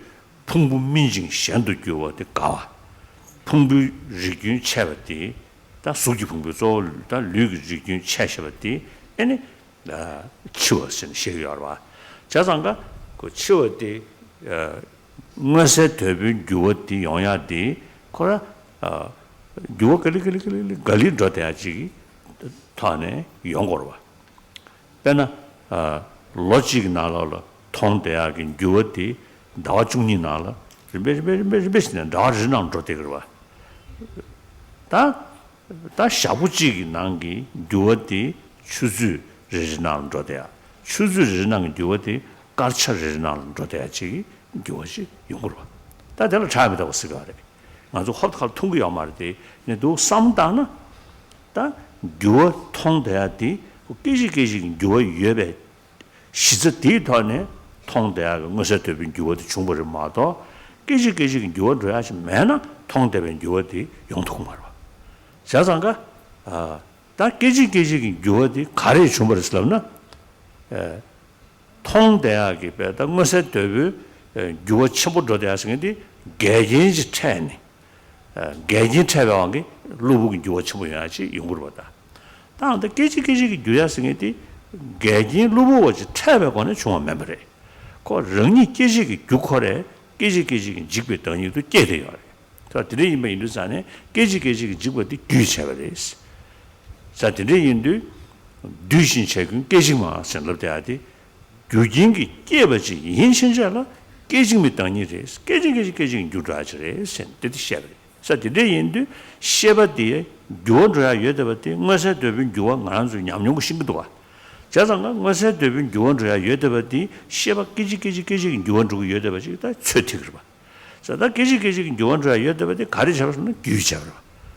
풍부 민징 현도 교어데 가와. 풍부 리균 차버디 다 수기 풍부 조다 류기 리균 차샤버디 아니 다 치워선 시여와. 자상가 그 치워디 무엇에 대비 주어디 영야디 그라 주어 갈리 줘야지 타네 영거로 봐. 배나 로직 나라로 통대하긴 주어디 나와 중니 나라 베베베베스는 다르는 줘대거 봐. 다 샤부지 난기 주어디 추주 리지난 줘대야. 추주 리지난 주어디 가르쳐 리지난 줘대야지. 교시 용으로 다들 차이다고 쓰가래 아주 헛헛 통구야 말이지 근데 삼다나 다 교 통돼야지 깨지 교 예배 시즈 데이터네 통돼야 무슨 되는 교도 중보를 마도 깨지 교도 해야지 매나 통되는 교도 용통 말아 자상가 다 깨지 교도 가래 중보를 쓰려나 통돼야기 배다 무슨 되는 주어 첨부로 되었으니 개인지 차이니 개인 차이방이 루북이 주어 첨부해야지 용으로 보다. 다음에 깨지 주야승이 개인 루북이 차이방은 중앙 멤버래. 그 령이 깨지기 주코래 깨지 직배 등이도 깨돼요. 자 드레이면 인도산에 깨지 직배도 뒤차버려있어. 자 드레인도 뒤신 책은 깨지마 생각돼야지. 규진기 깨버지 인신자라 깨지미 땅이래서 깨지 주라지래 센데디 샤베 사디레인도 샤바디에 교드라 여더버디 뭐서 되빈 교와 만수 냠용고 신도와 자상가 뭐서 되빈 교원드라 여더버디 샤바 깨지 교원주고 여더버지 다 최티그러 봐 자다 깨지 교원드라 여더버디 가리 잡으면 규잡으러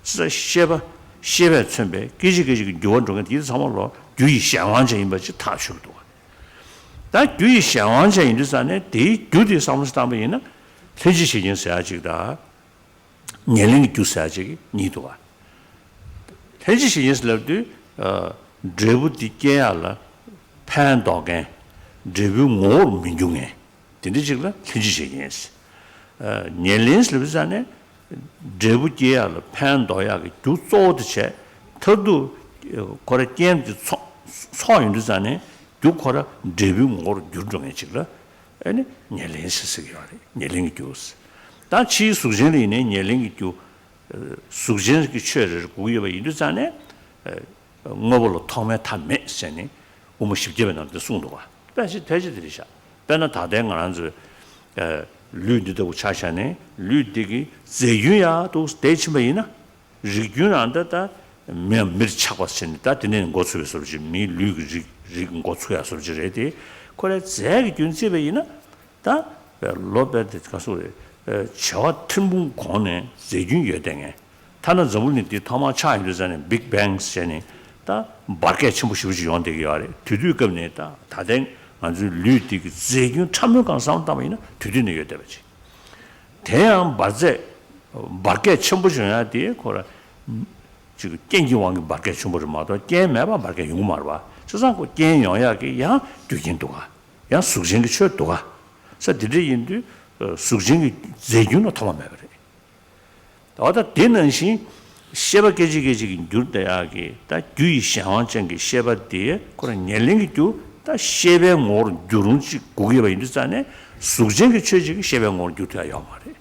자 샤바 천배 깨지 교원주가 뒤에 상황로 규이 상황적인 것이 다 쉬도 다 규이 상황자 인도산에 대 규디 상무스담에는 세지시진 사야지다年龄 규사지 니도와 세지시진스럽도 드부디게알라 판도게 드부 모 민중에 된지지가 세지시진스年龄스럽산에 드부디게알라 판도야게 두소드체 더도 거래 게임도 소인도산에 두코라 데뷔 모르 줄정에 지라 아니 녀랭스스기요리 녀랭이 교스 다치 수진리네 녀랭이 교 수진기 최를 구여바 이르잖아요 뭐불로 통에 탐매세니 오모 십제변한테 송도가 다시 대지들이샤 배는 다된 건 안주 류디도 차샤네 류디기 제유야도 스테이츠메이나 리균한다다 밀착was습니다. 되는 곳에서 미 류기 지금 곳에서 저래디 그래 제기 균집에이나 다 로베트 가서 저 틈분 권에 제균 여등에 타는 저분이 더마 차이르잖아요. 빅뱅스니 다 barke chimbu shibu chi yon degi yore tudu kabne ta tadeng anzu lu digi zegyun chamyo kang sam tamayina tudu ne yode bachi 대양 barze barke chimbu chi yon di kora 지금 gengi wangi barke chimbu chi mato gen meba barke yung marwa chizang ko gen yon ya ki yang gyugin doga yang sukjingi chö doga sa diri yindu sukjingi zegyun no tama meba re oda denan shin sheba geji gyurdayagi da gyui shangwanchangi sheba diye kora nyelingi gyu da shebe ngor gyurunchi gugiba indusane sukjengi chöjigi shebe ngor gyurdaya yamare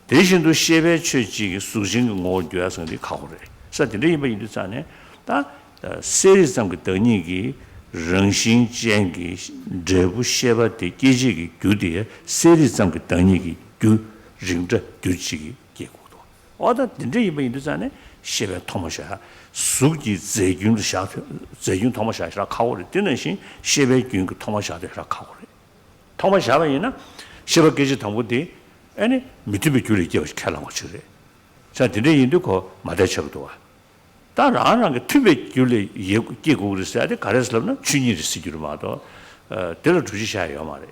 대신도 shebe chöjigi sukjengi ngor gyurasangdi kagore sa dili yinba indusane da serizamgi danigi rengxin jengi drebu sheba di gejigi gyudiye serizamgi danigi gyu ringzha gyujigi 어다 딘제 이번 인도산에 시베 토마샤 수기 제균 샤 제균 토마샤라 카오리 되는 신 시베 균 토마샤데라 카오리 토마샤바이나 시베 계지 통부디 아니 미트비 귤이 겨 칼랑 거치래 자 딘제 인도 거 마대척도 와 다라는 게 투베 귤이 예고 그랬어야 돼 가르스럽나 춘이를 쓰기로 마도 데려 주시샤요 말에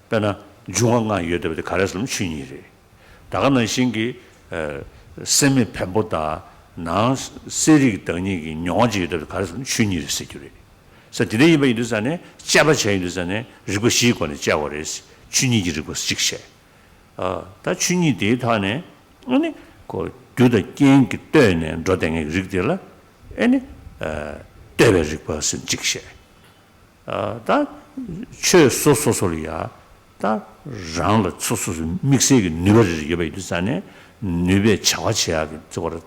배나 중앙가 여대부터 가르스럽는 춘이래 다가는 신기 세미 팬보다 나 세리 등이 녀지들 가서 춘이를 쓰기로. 그래서 디레 이번 이르산에 잡아쳐 이르산에 리고 시권에 잡아레스 춘이지르고 직세. 다 춘이 데이터네. 아니 그 교대 게임기 때문에 로댕에 리그들라. 아니 데베릭버슨 직세. 다 최소소소리야. 다 장르 소소소 믹스가 누버지 이번 이르산에 누베 차와치하게 저거를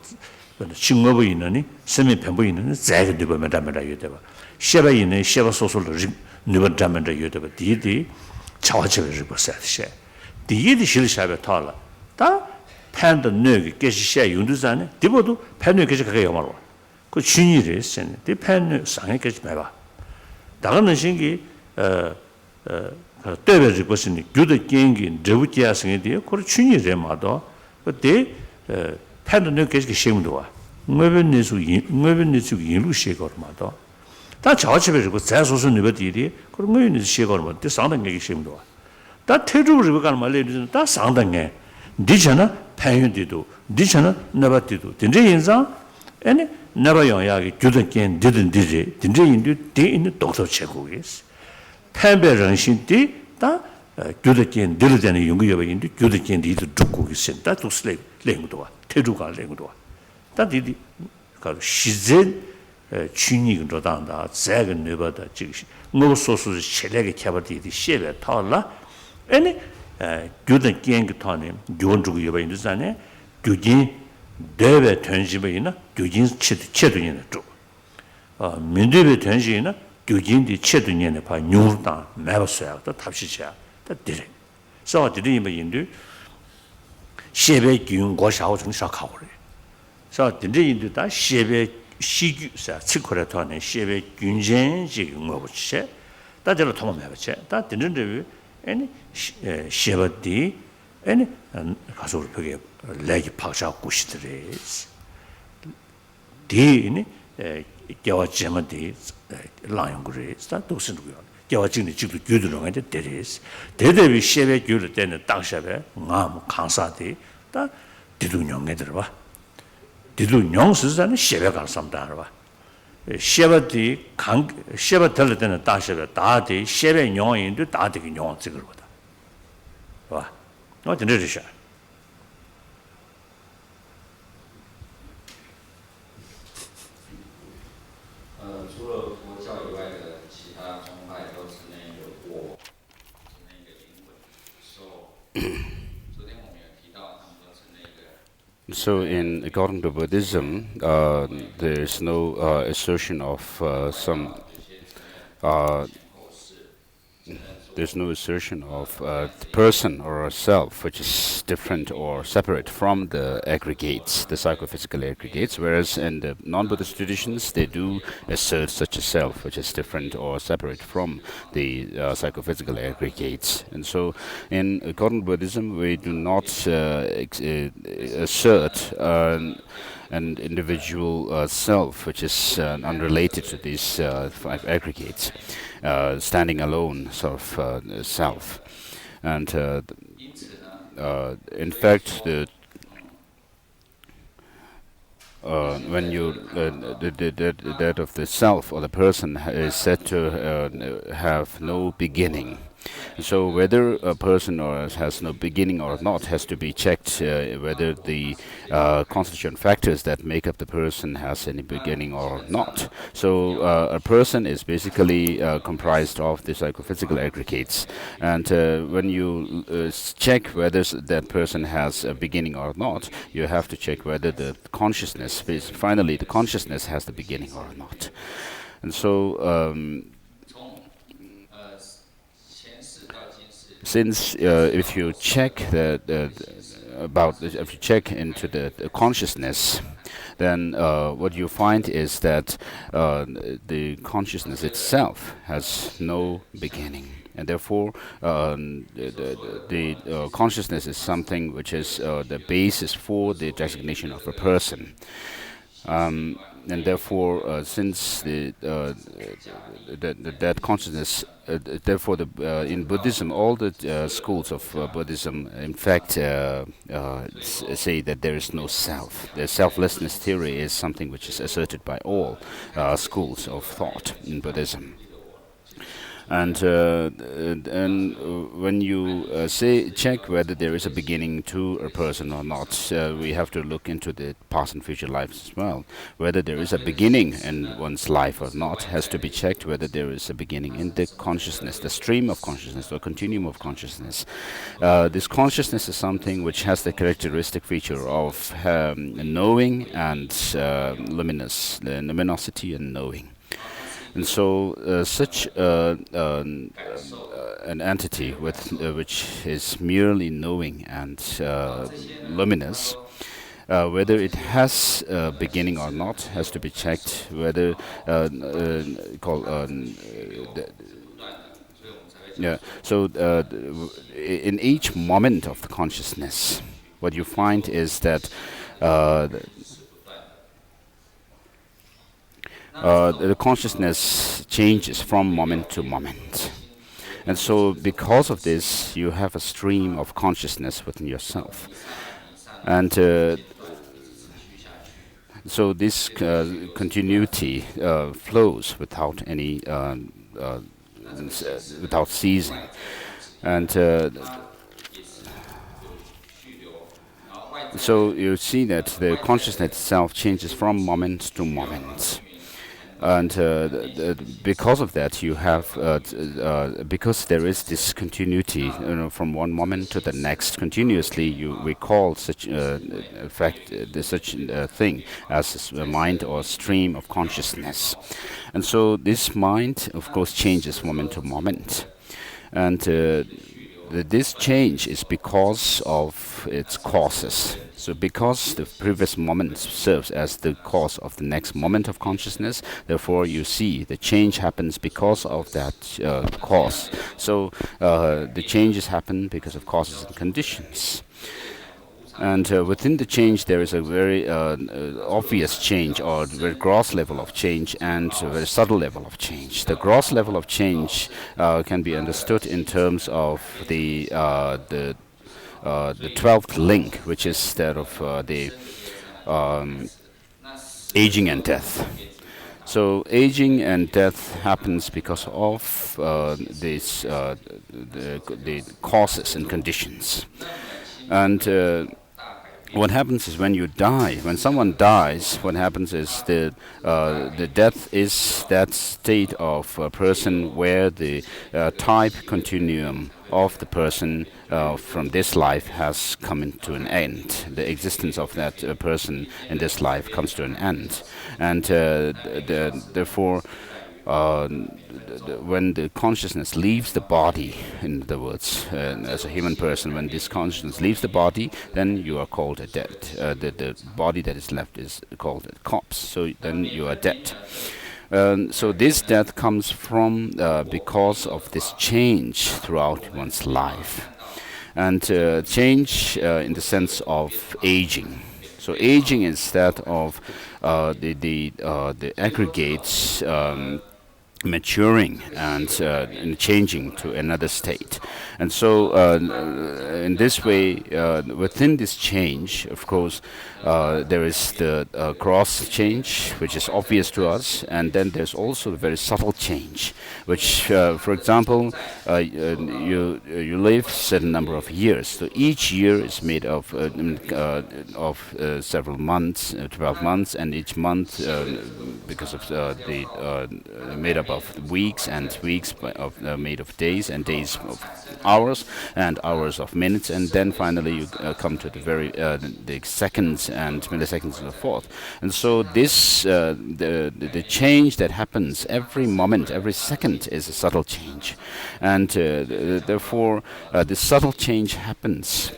증거부 있느니 세미 편부 있느니 자가 누버면 담아라 이거다. 셰바 있는 셰바 소소를 누버 담아라 이거다. 디디 차와치를 보세요. 디디 실샤베 탈라. 다 팬더 너기 계시샤 윤두산에 디보도 팬너 계시 가게 요마로. 그 준이를 했네. 디 팬너 상에 계시 매봐. 다가는 신기 때베지 보시니 규도 경기 저부지야성에 대해 그 준이를 마도 그때 팬들 계속 시험도 와. 뭐변내수 인루 시거마도 다 저치베고 자소서 누버디리 그런 거는 시거마 때 상당히 시험도 와. 다 태주를 가는 말레는 다 상당해. 디잖아 팬윤디도 디잖아 나바디도 된제 인상 아니 나바용야기 교도견 되든디지 된제 인도 대 있는 독서 제국이스. 팬베런신디 다 교도견 들으되는 연구여인데 교도견 디도 죽고 있습니다. 또 슬레 랭도와 태주가 랭도와 다디디 그 시즌 춘이도 단다 작은 네버다 지금 뭐 소소스 셀레게 캐버디디 셰베 타올라 아니 교도견 그 타네 교원주고 여인도 자네 교진 대베 전시베이나 교진 체도년에 쪽 민대베 전시나 교진디 체도년에 봐 뉴르다 매버서야 또 답시자 다 디레 서 디리면 인도 셰베 균 고샤오 정사 가오래 서 디리 인도 다 셰베 시규사 치코레 토네 셰베 균전 지금 뭐 붙이 다들 통만 해봤지 다 디는데 아니 셰베디 아니 가서 그게 레기 파샤 구시들이 디니 겨워지면디 라용그리 다 도스는고요 겨워지는 지도 교들어가 이제 데레스 대대비 셰베 교를 때는 당샤베 나 강사디 다 디두뇽에 들어봐 디두뇽 스자는 셰베 갈삼다 알아봐 셰베디 강 셰베 들을 때는 당샤베 다디 셰베 뇽인도 다디기 뇽 찍으거든 와 너 진짜지샤 So, according to Buddhism, there's no assertion of there's no assertion of the person or a self which is different or separate from the aggregates, the psychophysical aggregates, whereas in the non-Buddhist traditions they do assert such a self which is different or separate from the psychophysical aggregates. And so according to Buddhism we do not assert an individual self, which is unrelated to these five aggregates, standing alone sort of self. And in fact, when you that of the self or the person is said to have no beginning. So whether a person has no beginning or not has to be checked, whether the constituent factors that make up the person has any beginning or not. So a person is basically comprised of the psychophysical aggregates, and when you check whether that person has a beginning or not, you have to check whether the consciousness, finally the consciousness has the beginning or not. And so since if you check if you check into the consciousness, then what you find is that the consciousness itself has no beginning, and therefore the consciousness is something which is the basis for the designation of a person. And therefore, since that consciousness, therefore, in Buddhism, all the schools of Buddhism, in fact, say that there is no self. The selflessness theory is something which is asserted by all schools of thought in Buddhism. And when you check whether there is a beginning to a person or not, we have to look into the past and future lives as well. Whether there is a beginning in one's life or not has to be checked, whether there is a beginning in the consciousness, the stream of consciousness, or continuum of consciousness. This consciousness is something which has the characteristic feature of knowing and luminosity and knowing. And so such an entity which is merely knowing and luminous, whether it has a beginning or not has to be checked, whether so in each moment of the consciousness, what you find is that the consciousness changes from moment to moment. And so because of this, you have a stream of consciousness within yourself. And so this continuity flows without any without ceasing. And so you see that the consciousness itself changes from moment to moment. And because of that, you have because there is this continuity, from one moment to the next, continuously. You recall such such a thing as a mind or stream of consciousness, and so this mind, of course, changes moment to moment, and this change is because of its causes. So because the previous moment serves as the cause of the next moment of consciousness, therefore you see the change happens because of that cause. So the changes happen because of causes and conditions. And within the change there is a very obvious change, or very gross level of change, and a very subtle level of change. The gross level of change can be understood in terms of the 12th link, which is that of the aging and death. So aging and death happens because of these the causes and conditions. And what happens is when you die, when someone dies, what happens is the death is that state of a person where the type continuum of the person from this life has come into an end. The existence of that person in this life comes to an end, and therefore when the consciousness leaves the body, in other words, as a human person, when this consciousness leaves the body, then you are called a dead. The body that is left is called a corpse. So then you are dead. So this death comes from because of this change throughout one's life, and change in the sense of aging. So aging is that of the aggregates maturing and changing to another state. And so in this way, within this change, of course, there is the gross change, which is obvious to us, and then there's also the very subtle change, which, for example, you live certain number of years. So each year is made of several months, 12 months, and each month, because of made up of weeks, and weeks made of days, and days of hours, and hours of minutes, and then finally you come to the very the seconds and milliseconds and so forth. And so this the change that happens every moment, every second, is a subtle change, and therefore this subtle change happens.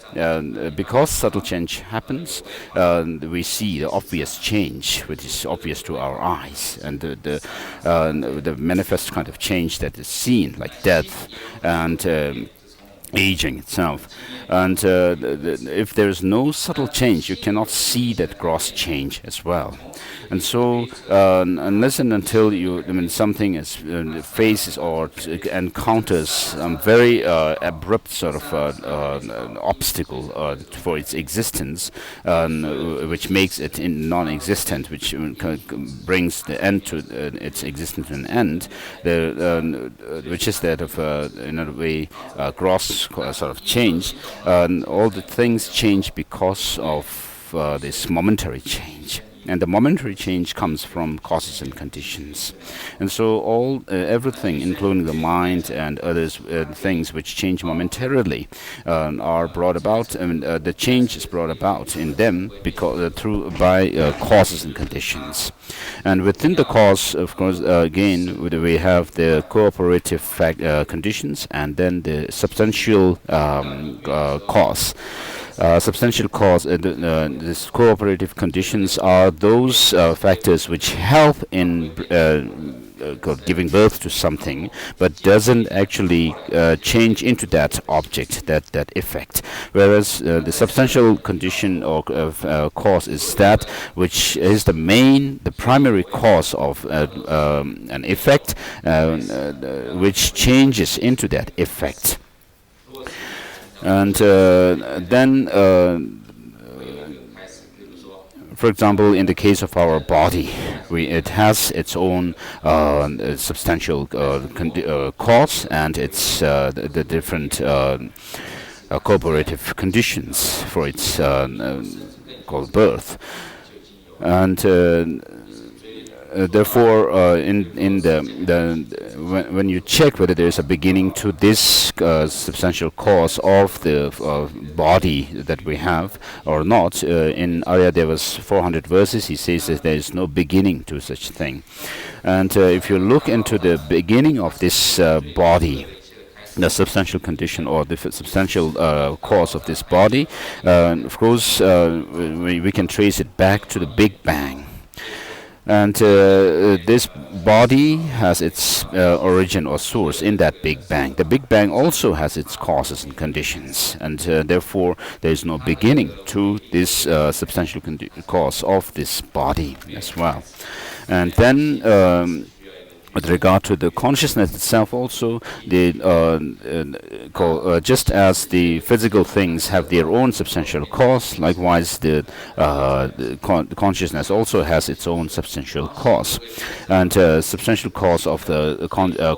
Because subtle change happens, we see the obvious change, which is obvious to our eyes, and the manifest kind of change that is seen, like death and aging itself. And if there is no subtle change, you cannot see that gross change as well. And so unless and until something is faces or encounters very abrupt sort of obstacle for its existence, which makes it non-existent, which brings the end to its existence to an end, which is that of in a way gross sort of change. All the things change because of this momentary change. And the momentary change comes from causes and conditions. And so everything, including the mind and others things which change momentarily, are brought about, and the change is brought about in them because by causes and conditions. And within the cause, of course, again, we have the cooperative conditions, and then the substantial cause. Substantial cause, these cooperative conditions are those factors which help in giving birth to something, but doesn't actually change into that object, that effect. Whereas the substantial condition or cause is that which is the primary cause of an effect, which changes into that effect. And then, for example, in the case of our body, it has its own substantial cause, and its the different cooperative conditions for its called birth. And therefore, when you check whether there is a beginning to this substantial cause of the body that we have or not, in Aryadeva's 400 verses, he says that there is no beginning to such thing. And if you look into the beginning of this body, the substantial condition or the substantial cause of this body, of course, we can trace it back to the Big Bang. And this body has its origin or source in that Big Bang. The Big Bang also has its causes and conditions, and therefore there is no beginning to this substantial cause of this body as well. And then with regard to the consciousness itself also, just as the physical things have their own substantial cause, likewise the consciousness also has its own substantial cause. And substantial cause of the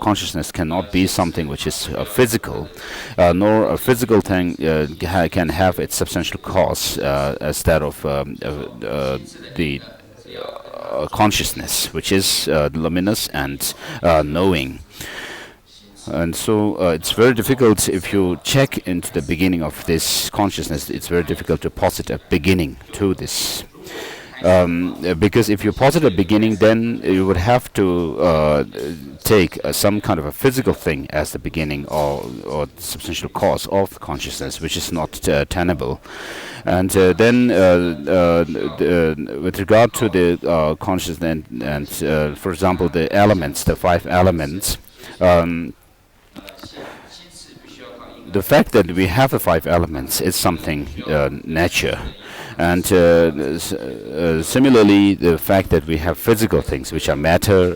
consciousness cannot be something which is physical, nor a physical thing can have its substantial cause as that of the consciousness, which is luminous and knowing. And so it's very difficult, if you check into the beginning of this consciousness, it's very difficult to posit a beginning to this. Because if you posit a beginning, then you would have to take some kind of a physical thing as the beginning or substantial cause of consciousness, which is not tenable. And then with regard to the consciousness and for example, the elements, the 5 elements, the fact that we have the five elements is something nature. And similarly, the fact that we have physical things which are matter,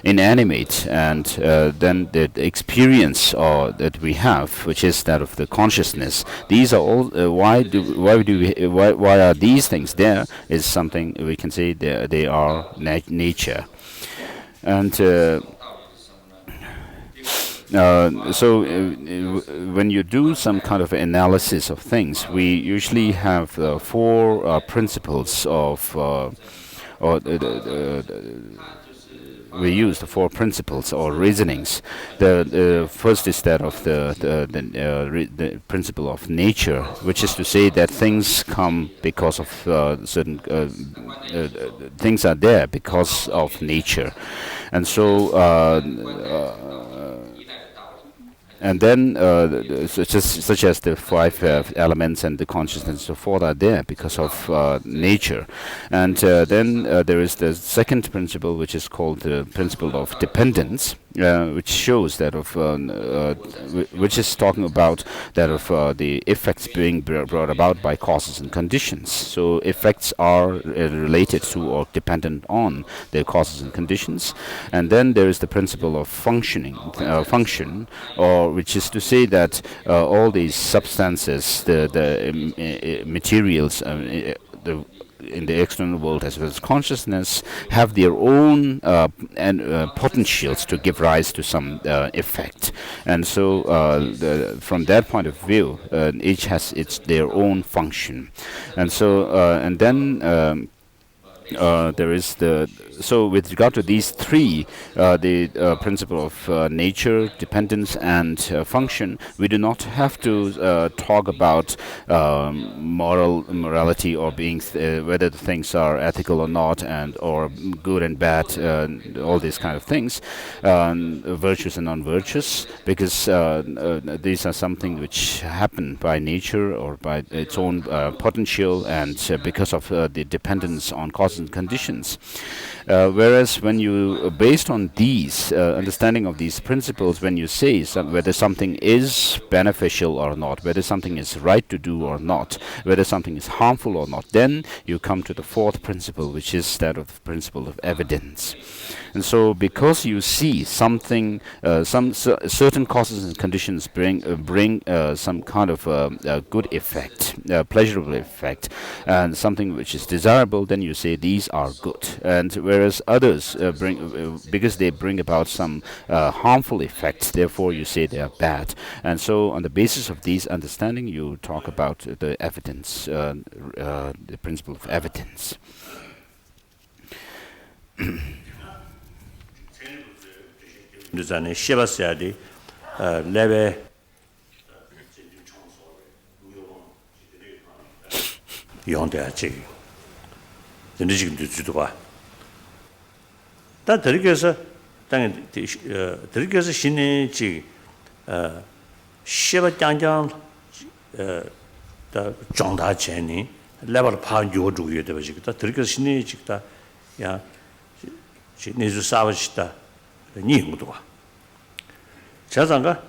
inanimate, and then the experience that we have, which is that of the consciousness. These are all. Why are these things there? Is something we can say they are nature, and. When you do some kind of analysis of things, we usually have four principles of, we use the four principles or reasonings. The first is that of the principle of nature, which is to say that things come because of certain things are there because of nature, and so. And then, such as the five elements and the consciousness and so forth are there because of nature. And then there is the second principle, which is called the principle of dependence, which shows that of, which is talking about that of the effects being brought about by causes and conditions. So effects are related to or dependent on their causes and conditions. And then there is the principle of function, or which is to say that all these substances, the materials, in the external world as well as consciousness, have their own potentials to give rise to some effect. And so from that point of view, each has their own function. And so and then there is so with regard to these three, the principle of nature, dependence, and function, we do not have to talk about morality or being whether the things are ethical or not, and or good and bad, all these kind of things, virtuous and non-virtuous, because these are something which happen by nature or by its own potential, and because of the dependence on causes and conditions. Whereas when you, based on these understanding of these principles, when you say whether something is beneficial or not, whether something is right to do or not, whether something is harmful or not, then you come to the fourth principle, which is that of the principle of evidence. And so, because you see something, certain causes and conditions bring some kind of good effect, pleasurable effect, and something which is desirable, then you say these are good. And whereas others because they bring about some harmful effects, therefore you say they are bad. And so, on the basis of these understanding, you talk about the evidence, the principle of evidence. 다 들으께서 당에 들으께서 신의지 시바 장장 다 정다 전이 레벨 파 요주에 되버지 다 들으께서 신의지다 야 내주 싸워지다 니무도 와 자장가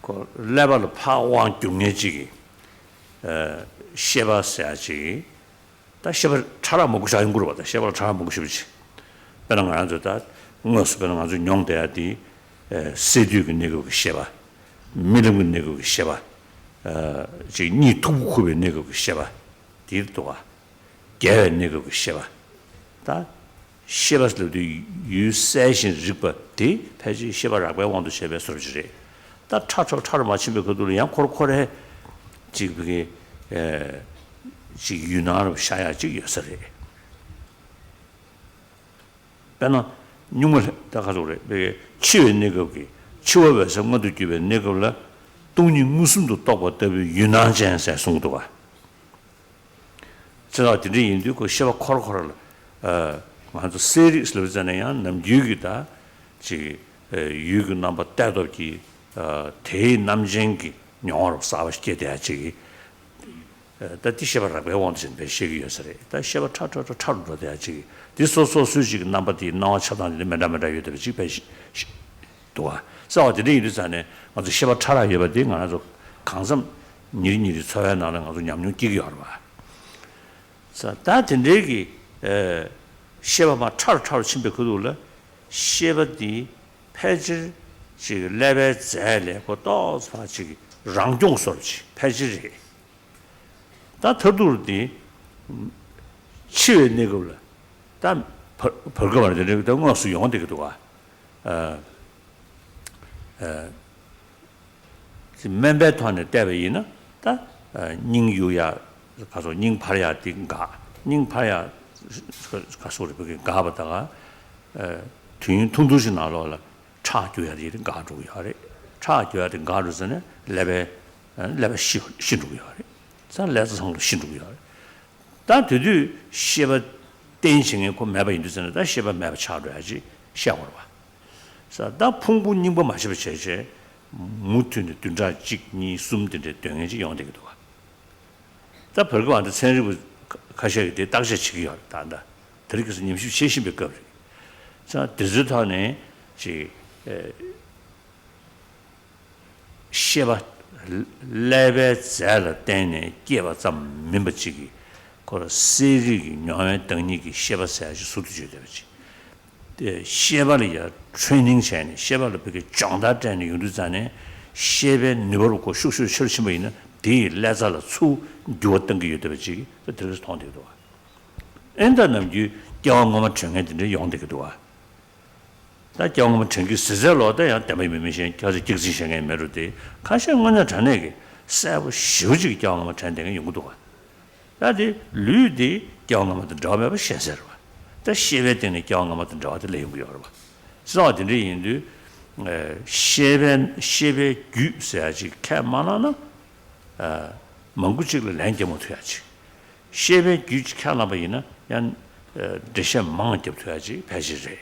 그 레벨 파왕 중요지기 시바 세지 다 시발 차라 먹고 싶은 거 봐다. 시발 차라 먹고 싶지. 배는 안 좋다. 무엇 배는 아주 용돼야지. 세듀그 내고 시바. 미름은 내고 시바. 지니 투구에 내고 시바. 뒤도가. 개 내고 시바. 다 시바스도 유세신 리버티 패지 시바라고 원도 시바 소리지. 다 차를 맞추면 그들이 양 코르코레 지금 그게 지 유나로 샤야지 여서래. 배는 뇽을 다 가져오래. 왜 치외 내거기 치외에서 뭐도 집에 내거라 돈이 무슨도 떠고 때문에 유나전세 송도가. 제가 드린 인도 그 시바 코르코를 아주 시리스로잖아요. 남 유기다. 지 유기 넘버 때도기 대 남쟁기 영어로 싸워시게 돼야지. 다 디셔버라 왜 원진 배 시기였어요. 다 셔버 차로 돼야지. 디소소 수직 넘버디 나와 차단이 맨다맨다 유도지 배 도와. 저들이 이르잖아요. 아주 셔버 차라 여버디 가서 강섬 니리 쳐야 나는 아주 냠냠 끼기 알아 봐. 자, 다 된대기 셔버마 차로 침배 그도를 셔버디 폐질 지금 레벨 잘해 고또 사지 랑종 소리지 폐질이 다 더들디 치외 내걸라 다 벌거 말이야 그 무슨 용어 되기도 와 지금 멤버团의 대회이나 다 닝유야 가서 닝파야 띵가 닝파야 가서 그게 가봤다가 퉁퉁두시 나로라 차줘야 되는 가족이야래 차줘야 되는 가족은 레벨 신주야래 자 레스성도 신주야래 다 되도 시바 댄싱에 그 매바 인도서는 다 시바 매바 차줘야지 시작으로 봐. 자, 풍부님 뭐 마시면 제제 무튼의 dun자 직니 숨든데 등에지 용되기도 와. 자, 별거 안 돼. 생일부 가셔야 돼. 딱지 치기 한다. 그렇게서 님시 세신백 거. 자, 디지털에 지 시바 레벨 잘 때네 개바 좀 멤버치기 그 세리기 녀에 등이기 시바 사지 수도 줘야 되지. 시바리야 트레이닝 전에 시바를 그게 장다전에 유도자네 시베 누르고 슈슈 철심에 있는 디 레자를 수 주었던 게 유도지. 그래서 통되도 와. 엔다는 이 경험을 정해진데 용되기도 와. 다 경험은 전기 스스로도 야 때문에 미미신 가서 직지생에 메로데 가셔 먼저 전에게 세부 쉬우지 경험을 전되는 연구도 와. 나디 류디 경험을 드라마가 시설어. 다 시베 되는 경험을 드라마도 내용이요. 저들이 인도 시베 규세야지 캐만하나 망구직을 랭게 못 해야지. 시베 규직 하나바이나 yan deshe mang jeb tuyaji paji re.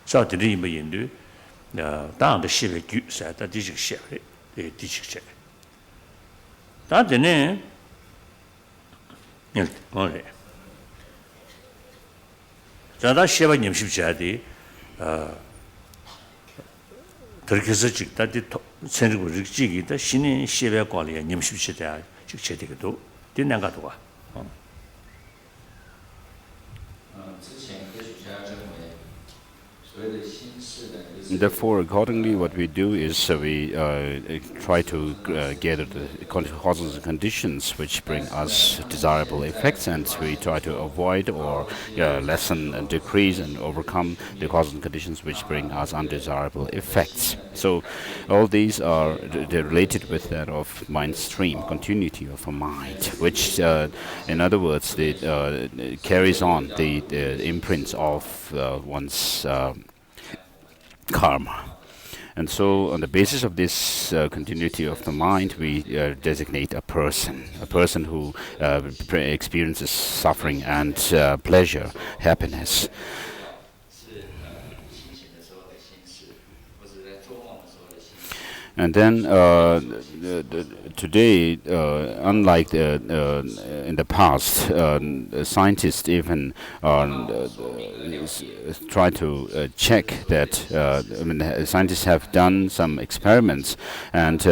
Sao dili yinba yindu dang da shiwe gyu sa da di chik shewe re, di chik che. Da dine yil gong re. Da shewa nyamshib che di 그렇게 해서 즉 다디 생리고 직직이 다 신의 시베 관리에 님십 시대 즉 제대로 된나가도 와. Therefore, accordingly, what we do is we try to gather the causes and conditions which bring us desirable effects, and we try to avoid or lessen and decrease and overcome the causes and conditions which bring us undesirable effects. So, all these are they're related with that of mind stream, continuity of a mind, which, in other words, carries on the imprints of one's karma. And so on the basis of this continuity of the mind, we designate a person who experiences suffering and pleasure, happiness. And then today, unlike in the past, scientists even try to check that. Scientists have done some experiments, and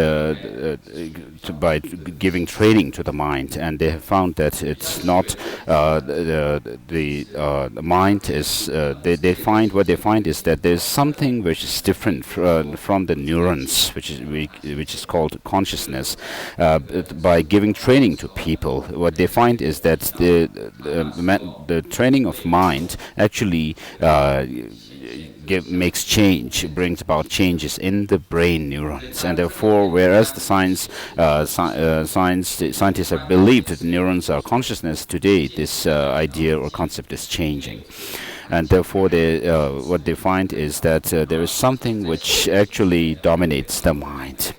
by giving training to the mind, and they have found that it's not the mind is. They find what they find is that there's something which is different from the neurons, which is called consciousness. By giving training to people, what they find is that the training of mind actually makes change, brings about changes in the brain neurons, and therefore, whereas the scientists have believed that the neurons are consciousness, today this idea or concept is changing. And therefore, what they find is that there is something which actually dominates the mind,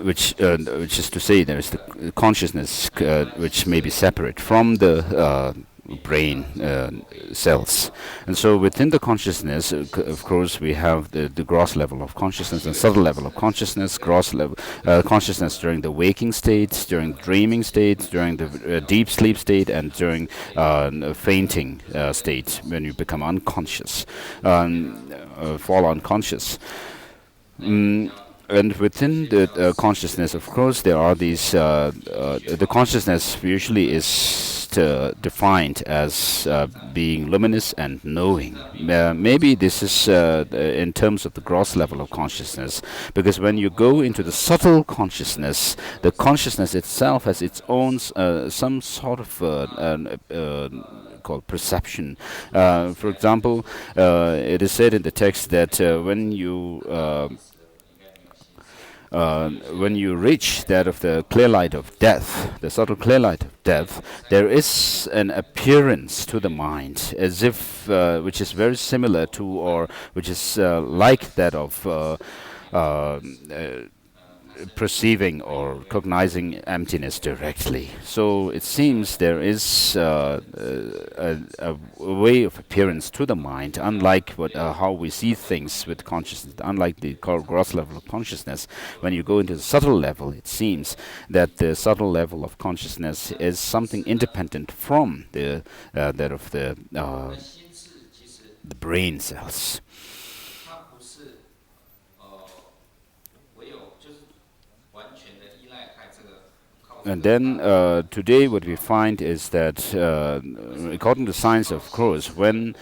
which is to say, there is the consciousness which may be separate from the brain cells. And so within the consciousness, of course, we have the gross level of consciousness and subtle level of consciousness, gross level consciousness during the waking state, during dreaming state, during the deep sleep state, and during fainting state, when you become unconscious, fall unconscious. And within the consciousness, of course, there are these. The consciousness usually is defined as being luminous and knowing. Maybe this is in terms of the gross level of consciousness, because when you go into the subtle consciousness, the consciousness itself has its own some sort of called perception. For example, it is said in the text that when you reach that of the clear light of death, the subtle clear light of death, there is an appearance to the mind, as if which is very similar to, or which is like that of perceiving or cognizing emptiness directly. So it seems there is a way of appearance to the mind, unlike how we see things with consciousness, unlike the gross level of consciousness. When you go into the subtle level, it seems that the subtle level of consciousness is something independent from the that of the brain cells. And then today what we find is that according to science, of course, when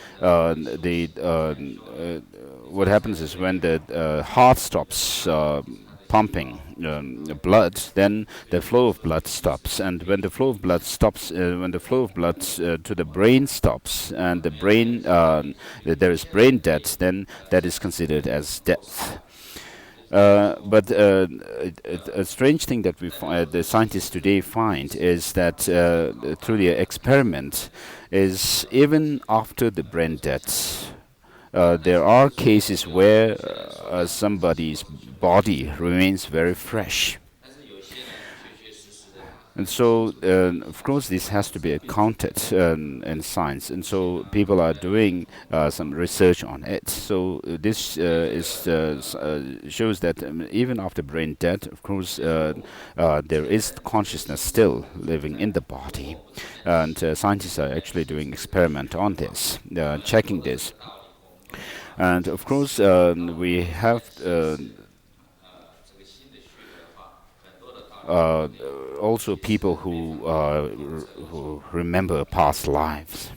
what happens is when the heart stops pumping blood, then the flow of blood stops, and when the flow of blood stops, when the flow of blood to the brain stops, and the brain there is brain death, then that is considered as death. But a strange thing that the scientists today find is that through the experiment is even after the brain death, there are cases where somebody's body remains very fresh. And so, of course, this has to be accounted in science, and so people are doing some research on it. So this shows that even after brain death, of course, there is consciousness still living in the body, and scientists are actually doing experiment on this, checking this. And of course, we have also people who remember past lives.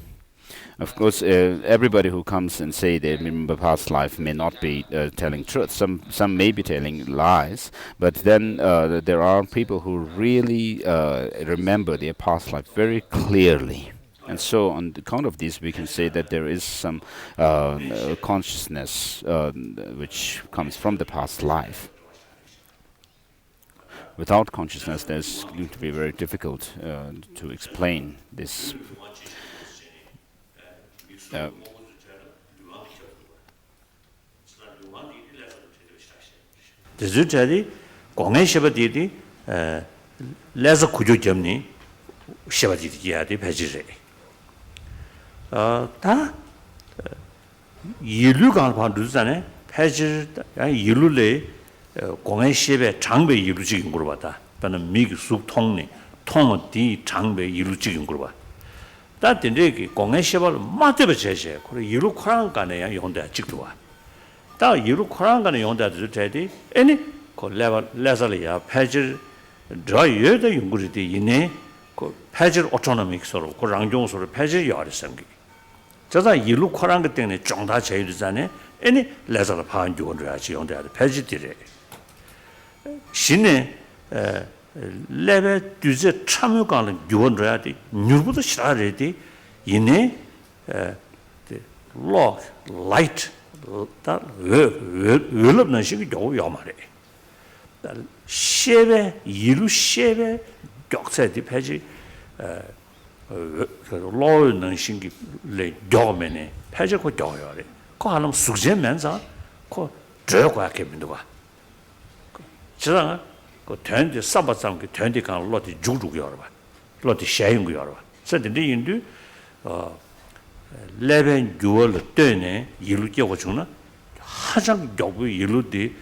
Of course, everybody who comes and say they remember past life may not be telling truth. Some may be telling lies, but then there are people who really remember their past life very clearly. And so on account of this, we can say that there is some consciousness which comes from the past life. Without consciousness, there's going to be very difficult to explain this. Dezutari Kongen Shabadidi Laza Kujo Jamni Shabadidi Yadi Pajire. Ta Yilu Ganpan Duzane, Pajir Yilule Kongen Shebe Changbe Yiluji Gurbata, but a Mig Suk Tongni, Tong Di Changbe Yiluji Gurba. That in the Kongen Sheba Mateba Cheche, Yilu Krangane Yonda Chiktua. That Yilu Krangane Yonda Zutadi, any level Lazalia, Pajir, Dry Yoda Yunguriti, Yine, Pajir autonomic sort of Korangjon or Pajir Yardisangi. Just like Yilu Koranga thing, Jonda Chayuzane, any Lazar Pan Yondachi on the Pajitire. Shine Leve Duze Chamukan Yondrati, Nubu Sharadi, Yine the law, light, that will of Nashik Yamare. Sheve, Yilu Sheve, Doctor de Paji, law Nashingi Le Domine, Pajaco Doyore, call them Susan Menza, call Jerkwa Kebindua. Chiranga, go turn the Sabatsam, turn the kind of Lotti Judu Yorba, Lotti Shang Yorba. Said the Indu, 레벤 교월 때네 일로 깨고 주나 하장 교부 일로디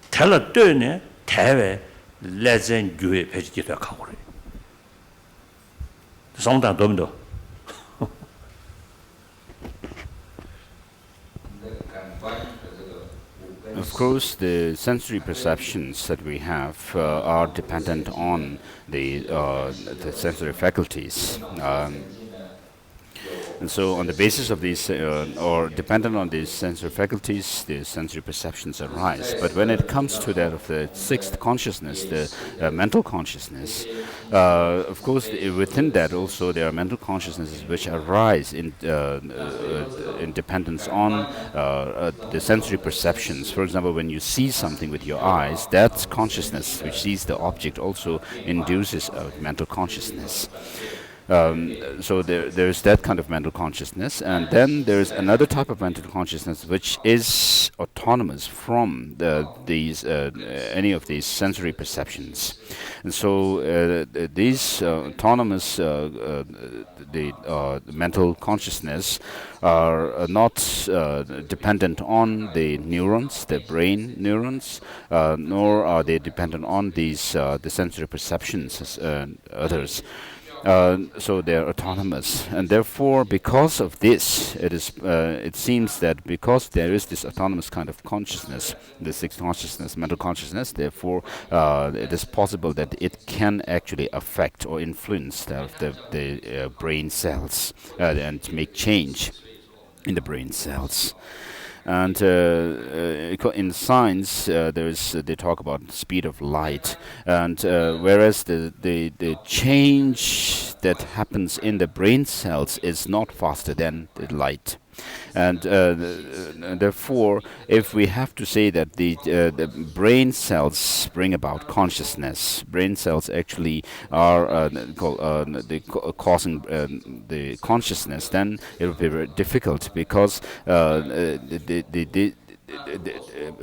달라 때네 대외 레전 교회 배지기도 하고 그래. 상당 dom도. Of course, the sensory perceptions that we have are dependent on the sensory faculties. And so on the basis of these, or dependent on these sensory faculties, the sensory perceptions arise. But when it comes to that of the sixth consciousness, the mental consciousness, of course, within that also there are mental consciousnesses which arise in dependence on the sensory perceptions. For example, when you see something with your eyes, that consciousness which sees the object also induces a mental consciousness. So there's that kind of mental consciousness, and then there's another type of mental consciousness which is autonomous from any of these sensory perceptions. And so these autonomous mental consciousness are not dependent on the neurons, the brain neurons, nor are they dependent on these the sensory perceptions as others. So they're autonomous, and therefore, because of this, it seems that because there is this autonomous kind of consciousness, the sixth consciousness, mental consciousness, therefore, it is possible that it can actually affect or influence the brain cells and make change in the brain cells. And in science, they talk about the speed of light, and whereas the change that happens in the brain cells is not faster than the light. And therefore, if we have to say that the brain cells bring about consciousness, brain cells actually are causing the consciousness, then it will be very difficult because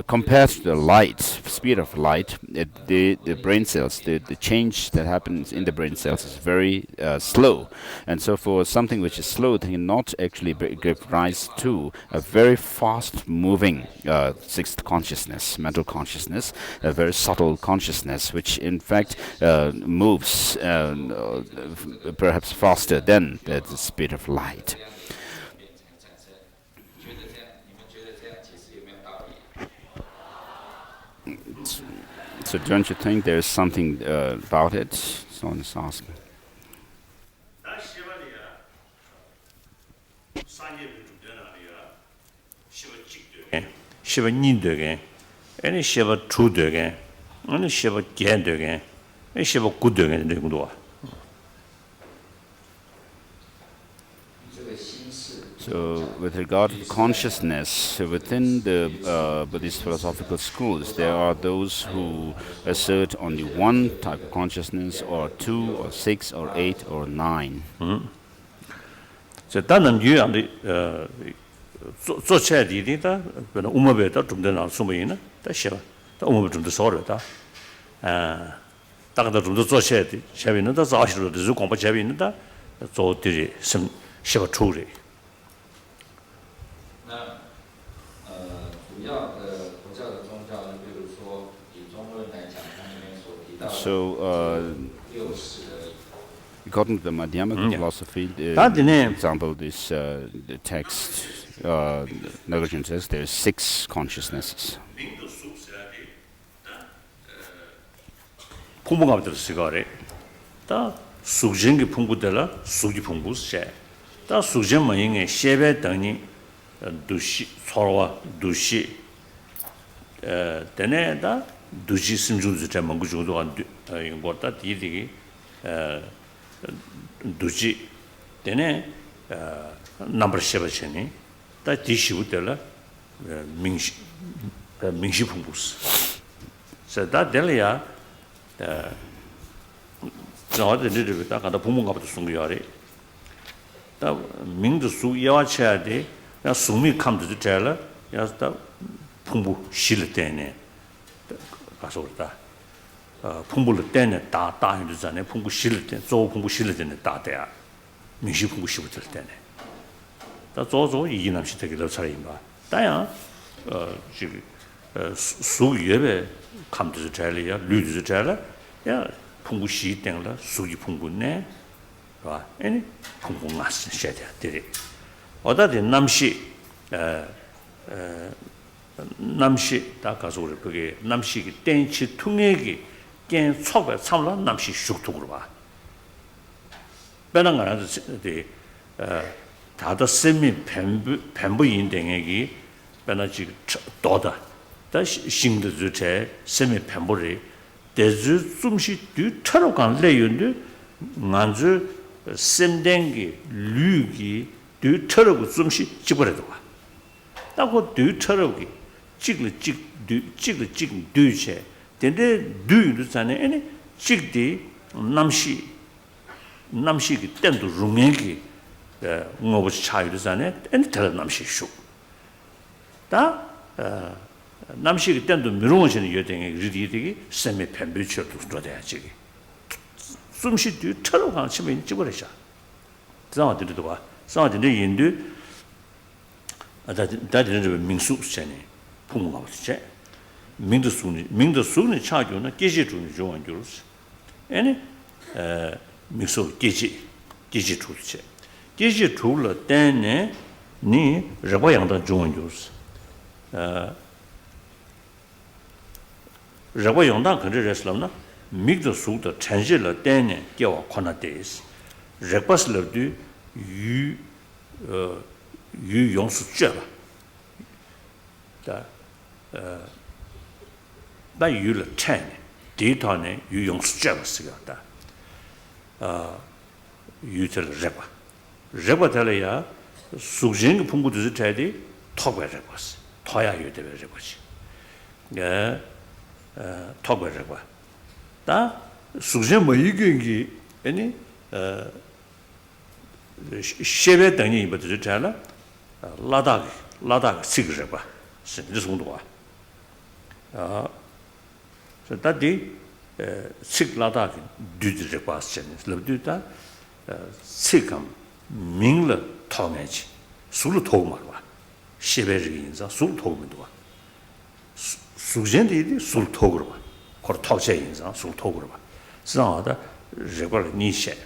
compared to the light, speed of light, the brain cells, the change that happens in the brain cells is very slow. And so for something which is slow, they cannot actually give rise to a very fast moving sixth consciousness, mental consciousness, a very subtle consciousness, which in fact moves perhaps faster than the speed of light. So don't you think there's something about it? Someone is asking. So with regard to consciousness, within the Buddhist philosophical schools, there are those who assert only one type of consciousness, or two, or six, or eight, or nine. So 다른 유형의 조차 리디다 그런 우마베다 좀 되나 숨어있나 다시 다 우마베 좀더 서로다 다가다 좀더 조차 돼 재밌는 다 사실로 저 공부 재밌는 다 조들이 심 시가处理 So, according to the Madhyamaka philosophy, for example, this the text, Nāgārjuna says there are 6 consciousnesses. 풍부가 들으시거래. 다 수증기 풍부들라 수기 풍부세. 다 수증만의 세배 등이 두시 서로와 두시 되네다 두시 심중주 때문에 그 정도가 이거다 디디기 두시 되네 넘버 7이 다 디시우들라 민시 풍부스. 그래서 될이야 저한테 느리다 가다 부모가부터 숨겨야래. 다 민도 수야와 쳐야 돼. 야 숨이 감도 잘라. 야다 풍부 실 때네. 가서 그렇다. 풍부를 때네 다 다행이잖아요. 풍부 실 때, 조 풍부 실 때네 다 돼야. 민시 풍부 시부터 때네. 다 조조 이 남시 되게 러차리인가. 다야 지금 수예배 감도 잘이야. 류도 잘라. 야 풍부 시 땡라 수기 풍부네. 봐. 아니 풍부 맛은 셔야 돼. 어다든 남시 남시 다 가서 우리 그게 남시기 땡치 통액이 깬 속에 참라 남시 숙tuk으로 봐. 배는 가는 데 다도 세미 뱀부 인댕액이 배나지 도다. 다 신도 주체 세미 뱀부리 대주 좀시 뒤처럼 간 레윤데 만주 셈댕기 류기 뒤처럼 좀시 집어래도 봐. 딱그 뒤처럼기 찍을 뒤체 근데 뒤도 전에 아니 찍디 남시기 땐도 rum행기 뭐부터 차이도 전에 아니 다른 남시 쇼. 다 남시기 땐도 미루어지는 여댕이 리디디기 세미 펜비처도 들어야지. 숨시 뒤처럼 간 치면 찍어래자. 자어들도 봐. 자어들의 인도 다들은 민수잖아요. 부모가 없지. 민도수는 차교는 계시주는 좋은 줄스. 아니 민수 계시 주지. 계시 주를 때네 니 러버양도 좋은 줄스. 러버양도 그래서나 민도수도 전실을 때네 겨와 권하데스. 러버스르도 유 용수 쥐어 다 나 유를 챈 데이터네 유 용수 쥐어스가 유들 레바 달이야 수진 풍부도 돼야 턱을 레버스 더야 유들 레버지 턱을 레버 다 수진 뭐 이게 아니 셰베 등이 이부터 잘라 라닥 시그르 봐. 이 정도가. 저 다디 식 라닥 뒤지르 봐스는. 럽두다 식감 민러 통해지. 술로 도움을 봐. 셰베르 인자 술 도움도 봐. 수젠디 술 도구로 봐. 거 턱제 인자 술 도구로 봐. 스나다 레걸 니셰.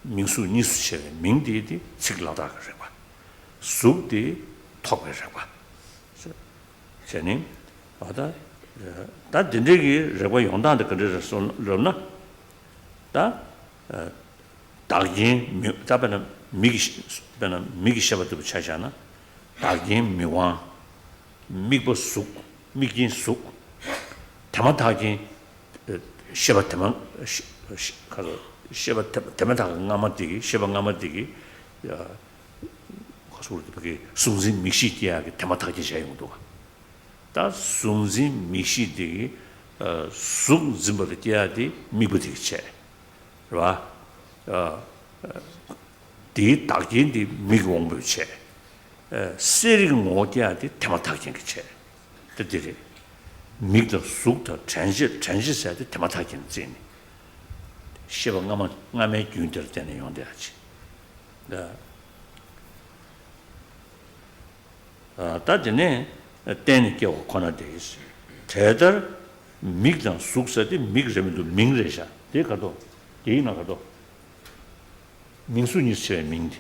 민수 니수체 민디디 식라다 그래봐 수디 톡그래봐 저는 아다 다 진짜기 레고 용단데 그래서 그러나 다 다긴 잡는 미기 샤바도 차잖아 다긴 미와 미보수 미긴수 담아다긴 샤바테만 가서 쉐바 때마다 가마디기 쉐바 가마디기 야 가서 그게 숨진 미시디야게 때마다 계셔요도 다 숨진 미시디 숨진버디야디 미부디체 봐 디 다긴디 미공부체 세리가 뭐디야디 때마다 계셔 뜻들이 미도 숙도 전시사도 때마다 계셔 시방 가면 균들 때는 용돼야지. 다전에 때는 겨우 권하돼 있어. 제들 미장 숙서디 미그점도 민레샤. 대가도 대인나가도 민수니스의 민디.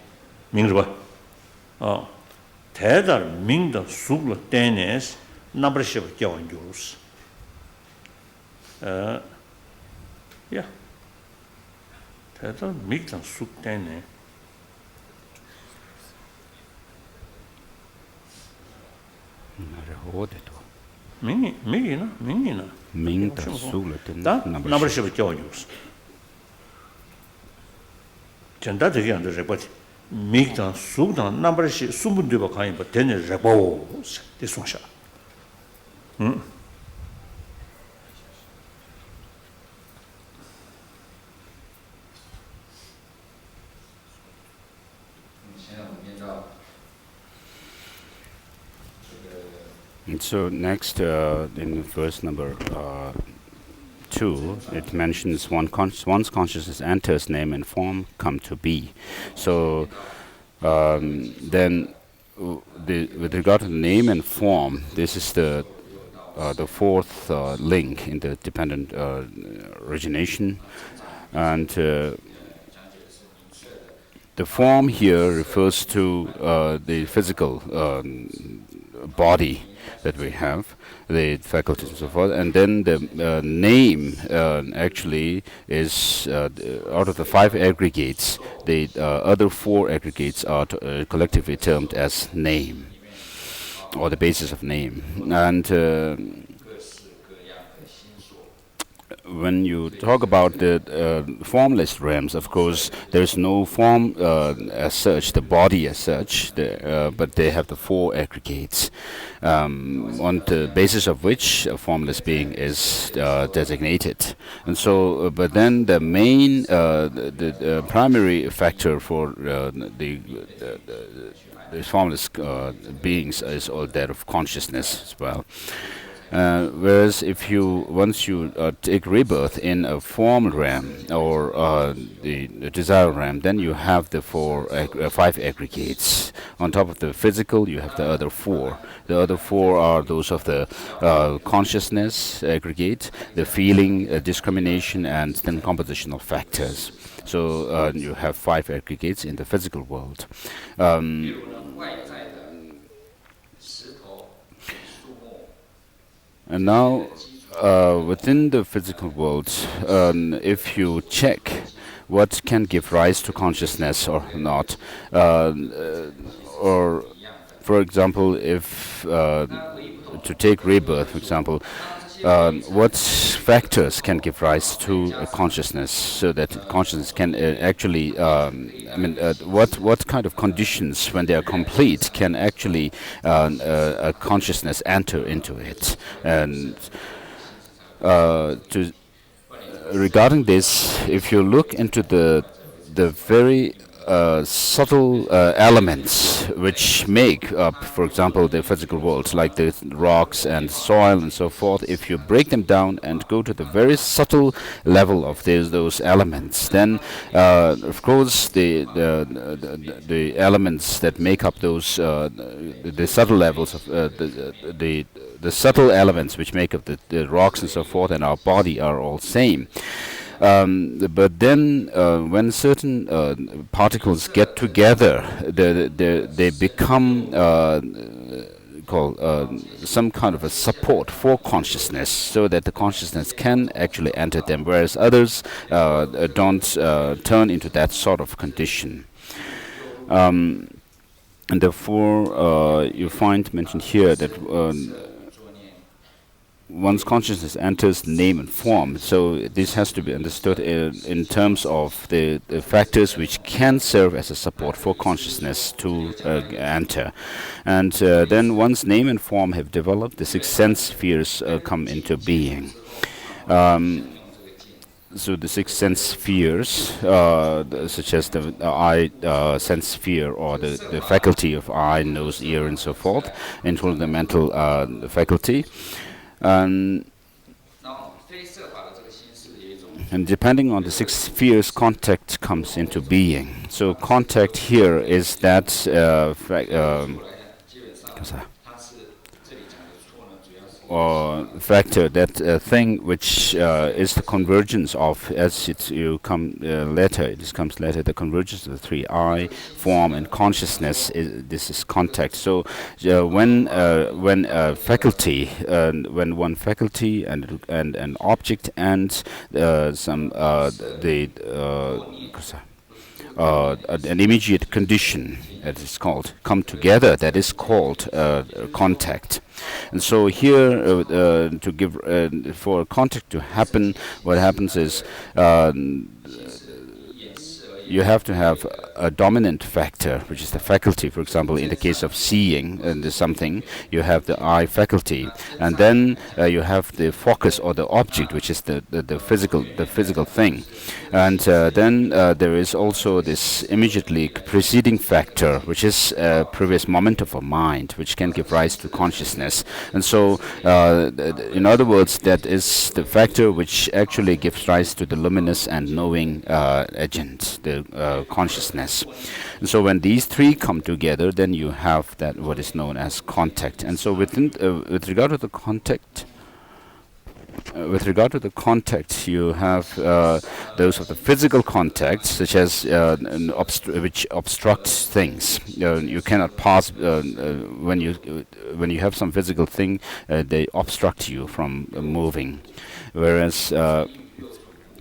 민르바. 대달 민다 숙로 때네스 나버셔 겨운 줄스. 야. 대단 미장 숙 때네. 어디도 민이나 민다 숙을 때네. 나버셔 겨운 줄스. 전다 되게 안 돼. 버티. 미장 숙다 나버시 수분되고 가면 뭐 되네. 레보. 대송샤. And so next in verse number 2 2, it mentions one's consciousness enters, name and form come to be. So then, with regard to the name and form, this is the fourth link in the dependent origination, and the form here refers to the physical body that we have, the faculties and so forth, and then the name actually is out of the 5 aggregates, the other 4 aggregates are collectively termed as name, or the basis of name. And when you talk about the formless realms, of course, there's no form as such, the body as such, but they have the 4 aggregates, on the basis of which a formless being is designated. And so, but then the main, the primary factor for the formless beings is all that of consciousness as well. Whereas if once you take rebirth in a form realm or the desire realm, then you have the 5 aggregates. On top of the physical, you have the other 4. The other 4 are those of the consciousness aggregate, the feeling, discrimination, and then compositional factors. So you have 5 aggregates in the physical world. And now, within the physical world, if you check what can give rise to consciousness or not, or, for example, if to take rebirth, for example, what factors can give rise to consciousness, so that consciousness can actually, what kind of conditions, when they are complete, can actually a consciousness enter into it? And regarding this, if you look into the very subtle elements which make up, for example, the physical world, like the rocks and soil and so forth, if you break them down and go to the very subtle level of those elements, then of course the elements that make up those the subtle levels of the subtle elements which make up the rocks and so forth and our body are all same. But then, when certain particles get together, they become called some kind of a support for consciousness, so that the consciousness can actually enter them, whereas others don't turn into that sort of condition. And therefore, you find mentioned here that one's consciousness enters name and form. So this has to be understood in terms of the factors which can serve as a support for consciousness to enter. And then once name and form have developed, the 6 sense spheres come into being. So the 6 sense spheres, such as the eye sense sphere, or the faculty of eye, nose, ear, and so forth, including the mental faculty. And depending on the 6 spheres, contact comes into being. So contact here is that factor, that thing which is the convergence of, as it comes later, the convergence of the 3, I, form, and consciousness. This is contact. So when a faculty, when one faculty and an object and an immediate condition, as it's called, come together, that is called contact. And so here, to give for contact to happen, what happens is you have to have a dominant factor, which is the faculty. For example, in the case of seeing something, you have the eye faculty, and then you have the focus or the object, which is the physical thing, and then there is also this immediately preceding factor, which is a previous moment of a mind, which can give rise to consciousness. And so, in other words, that is the factor which actually gives rise to the luminous and knowing agent, the consciousness. And so when these three come together, then you have that what is known as contact. And so with regard to the contact, you have those of the physical contacts, such as which obstruct things. You cannot pass when you have some physical thing, they obstruct you from moving. Whereas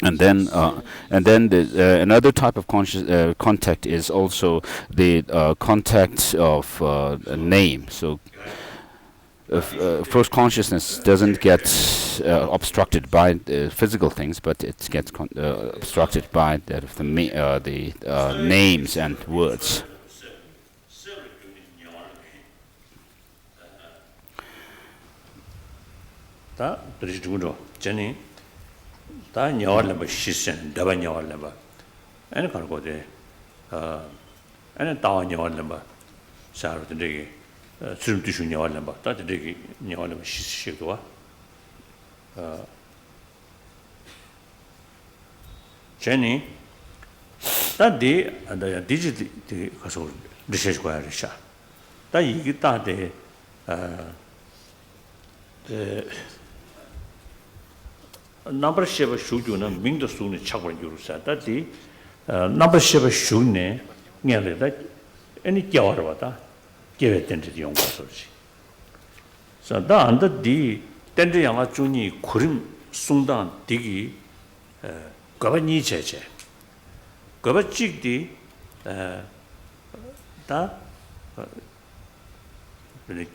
and then another type of contact is also the contact of a name. So of course, consciousness doesn't get obstructed by physical things, but it gets obstructed by that of the names and words. 다 브리즈군로 전에 다 녀월레바 시선 더바 녀월레바 아니 가르고데 아니 다와 녀월레바 사르드게 수름 뒤슈 녀월레바 다드게 녀월레바 시시도와 전에 다디 안다 디지털 가서 리서치 과야르샤 다 이게 다데 number sheba shujuna mingdo sune chakwan jurusa dati number sheba shune ngale da any kyawar wata kewe tendre di yongwa sorji so da anda di tendre yanga juni kurim sungdan digi gaba ni cheche gaba chik di da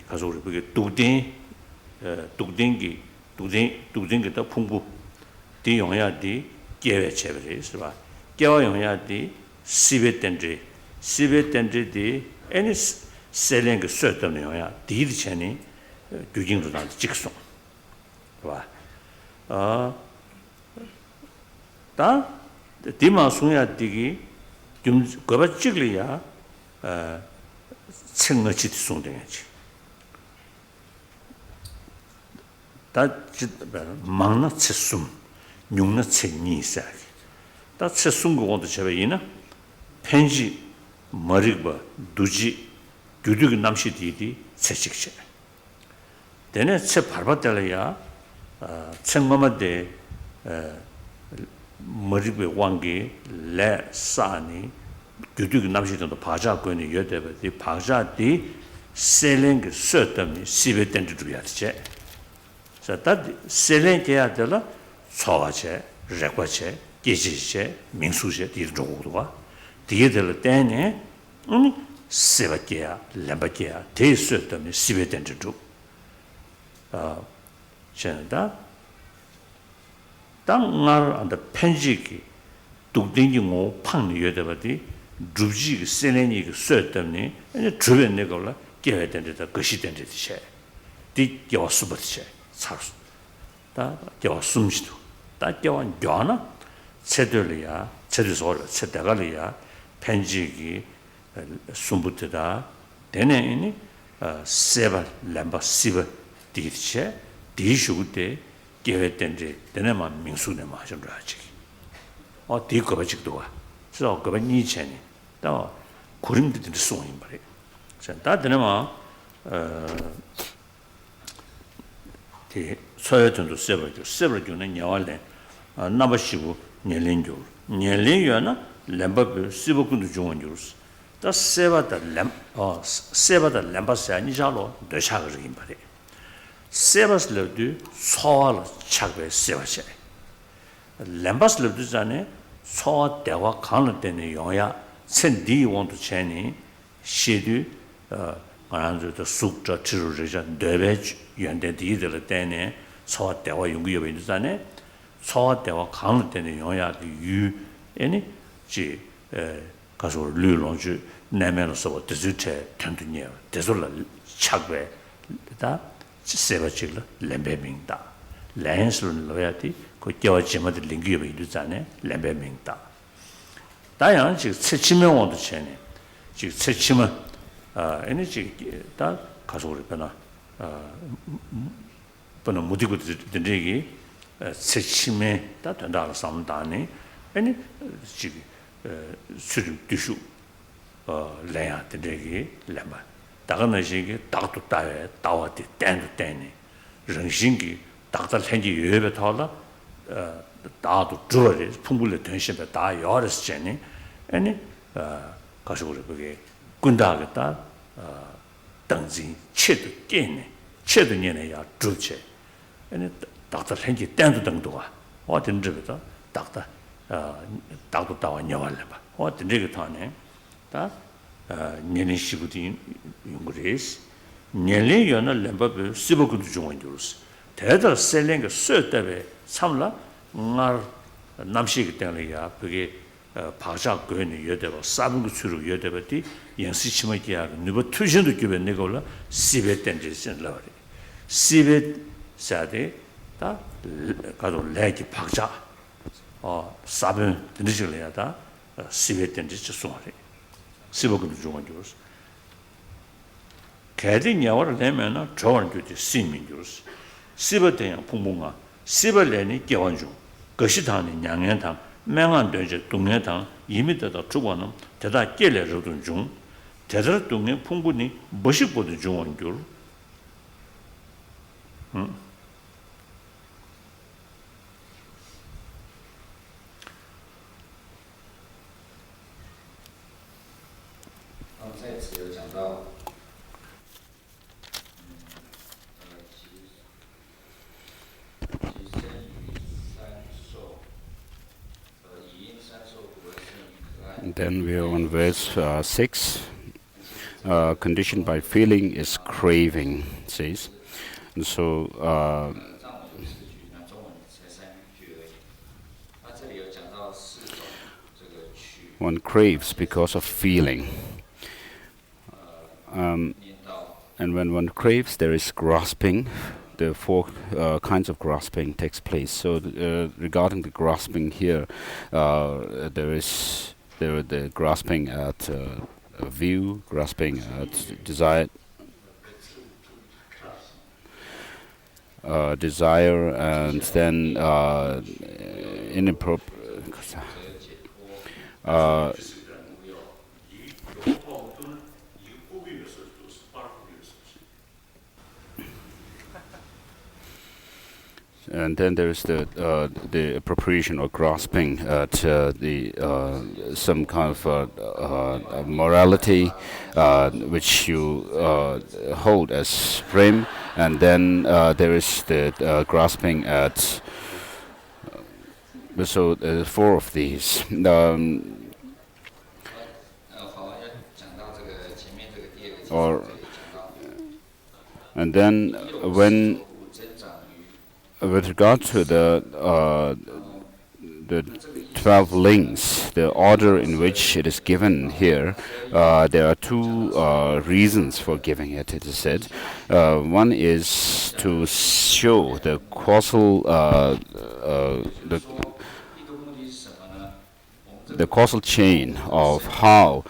가서 우리 그게 두딩기 더 풍부 디 용야디 계획 제베리是吧 계획 용야디 시베텐지 애니 셀링 서던 용야 디디 전에 규징도다 직송是吧다 디마 송야디기 좀 거바 찍리야 청어치 송되지 다 망나 쳇숨 용나 쳇니사 다 쳇숨 거도 제베이나 펜지 머리바 두지 규득 남시디디 쳇식체 되네 쳇 발바달이야 청마마데 머리베 왕게 레 사니 규득 남시도 바자권이 여대베디 바자디 셀링 서점이 시베텐드 주야지 자, 다 셀렌게야 되라 소화체, 레과체, 계지체, 민수체 이런 정도가 뒤에 될 때네 세바게야, 렘바게야 대수였다면 시베텐주 전다 당날 안다 편지기 독딩이고 판여대바디 주지 셀렌이 쇠었다니 이제 주변 내가라 깨야 된다 것이 된듯이 뒤겨 수버치 살수 다 겨숨시도 다 겨원 겨나 제들이야 제들서 제대가리야 편지기 숨부터다 되네니 세발 람바 시버 디체 디슈데 계획된지 되네만 민수네 마셔 줘야지 디거버직도 와 저 거버 니체니 또 구름들이 소인 말이야 자 다되네마 소여전도 세버주는 여월에 나버시고 년린주 년린여나 렘바브 시버군도 좋은 줄스 다 세바다 렘바스 아니자로 더샤거긴 말이야 세바스르도 소알 착베 세바시 렘바스르도 전에 소 대화 가는 때는 영야 천디 원도 전에 시드 안한도 숙저 지루르자 대베 연대디들 때네 소대와 연구협에 있는 소대와 강을 때는 영향이 유 아니 지 가서 류롱주 내면에서 드즈체 텐드니어 데솔라 착베 다 세바직라 렘베밍다 렌스는 로야티 그 겨지마드 링기에 이르잖아요 렘베밍다 다양 지금 세치명원도 전에 지금 세치면 에너지 다 가서 그러나 번호 무디고 드리기 세치매 다 된다고 삼다니 아니 지금 수준 뒤슈 레야 드리기 렘바 다가는 시기 다도 따에 따와디 땡도 땡니 정신기 다다 현지 예배 타라 다도 줄어리 풍불의 전신에 다 여러스 전에 아니 가서 그게 군다겠다 등지 체도 깨네 체도 년에야 주체 아니 다다 현지 땡도 등도가 어떤 집에서 다다 다도 따와 녀월래 봐 어떤 게 타네 다 년이 시부디 용그레스 년이 연을 렘바베 시버구도 중원주스 대달 셀링가 쇠때베 참라 말 남시기 때문에야 그게 바자 거는 여대바 사분구 수로 여대바디 연시치마기야 누버 투신도 기베 내가올라 시베 땡지신 라버리 시베 사데 다 가도 레기 박자 사분 드리실래야다 시베 땡지 소리 시버구도 중원주스 개딩야월 내면은 좋은 주지 시민주스 시버대양 풍봉아 시벌레니 개원중 것이다는 양현당 맹안되지 동해당 이미더다 주관은 대다 깨려르던 중 대다 동해 풍분이 멋있거든 중원줄 And then we are on verse 6. Conditioned by feeling is craving, it says. And so one craves because of feeling. And when one craves, there is grasping. The four kinds of grasping takes place. So regarding the grasping here, there is the grasping at a view, grasping at desire, and then inappropriate. And then there is the appropriation or grasping at the some kind of morality which you hold as supreme, and then there is the grasping at so four of these. And then when with regard to the 12 links, the order in which it is given here, there are two reasons for giving it. It is said, one is to show the causal the causal chain of how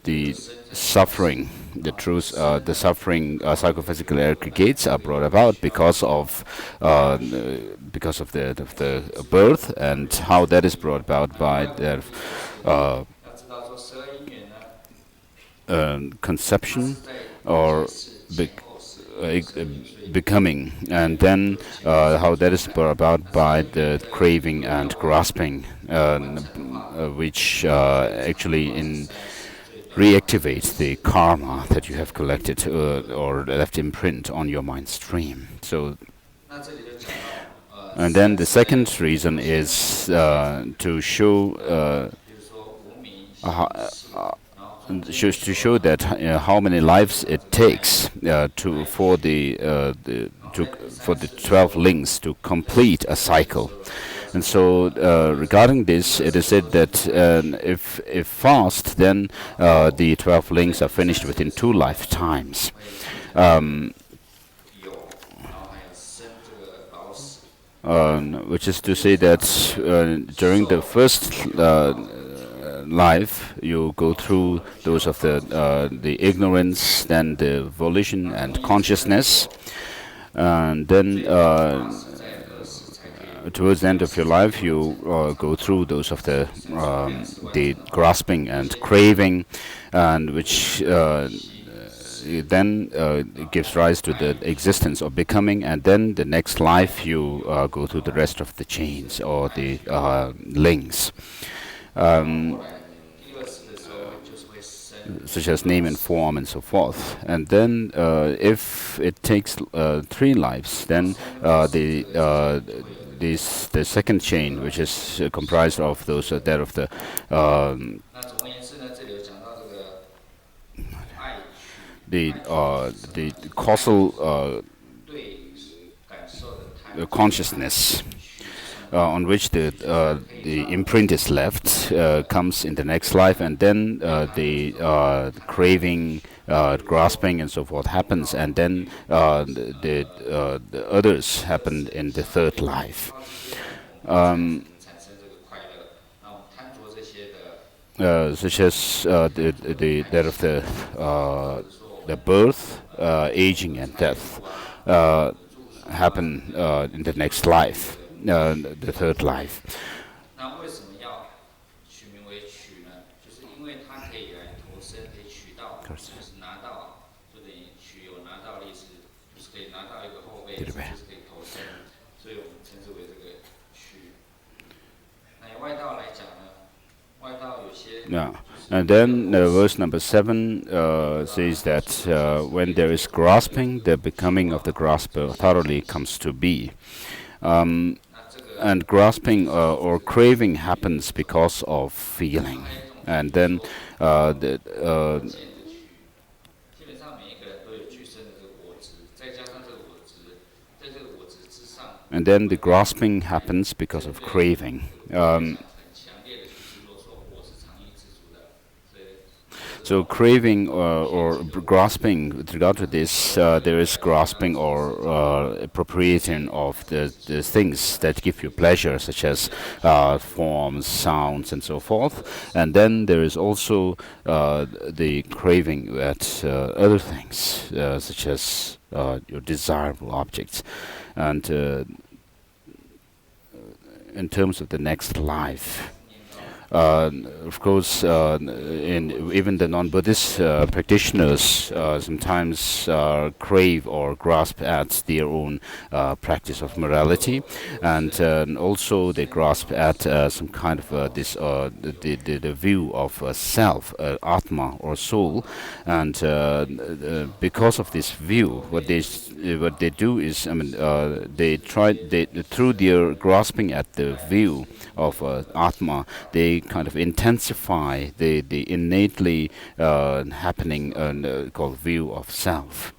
the suffering, the suffering psychophysical aggregates are brought about because of the birth, and how that is brought about by their conception or becoming, and then how that is brought about by the craving and grasping, which actually reactivates the karma that you have collected or left imprint on your mind stream. So, and then the second reason is to show that how many lives it takes for the 12 links to complete a cycle. And so, regarding this, it is said that if fast, then the 12 links are finished within 2 lifetimes. Which is to say that during the first life, you go through those of the ignorance, then the volition and consciousness, and then towards the end of your life, you go through those of the grasping and craving, and which then gives rise to the existence of becoming, and then the next life you go through the rest of the chains or the links, such as name and form and so forth. And then if it takes 3 lives, then the second chain, which is comprised of those that of the causal consciousness, on which the imprint is left, comes in the next life, and then the craving, grasping, and so forth happens, and then the others happen in the third life. Such as that of the birth, aging, and death happen in the next life, the third life. Yeah. And then verse number 7 says that when there is grasping, the becoming of the grasper thoroughly comes to be. And grasping or craving happens because of feeling. And then the grasping happens because of craving. So craving or grasping, with regard to this, there is grasping or appropriating of the things that give you pleasure, such as forms, sounds, and so forth. And then there is also the craving at other things, such as your desirable objects. And in terms of the next life, of course, in even the non-Buddhist practitioners sometimes crave or grasp at their own practice of morality, and also they grasp at some kind of the view of self, atma or soul, and because of this view, what they do is, they through their grasping at the view of atma, they kind of intensify the innately happening called view of self.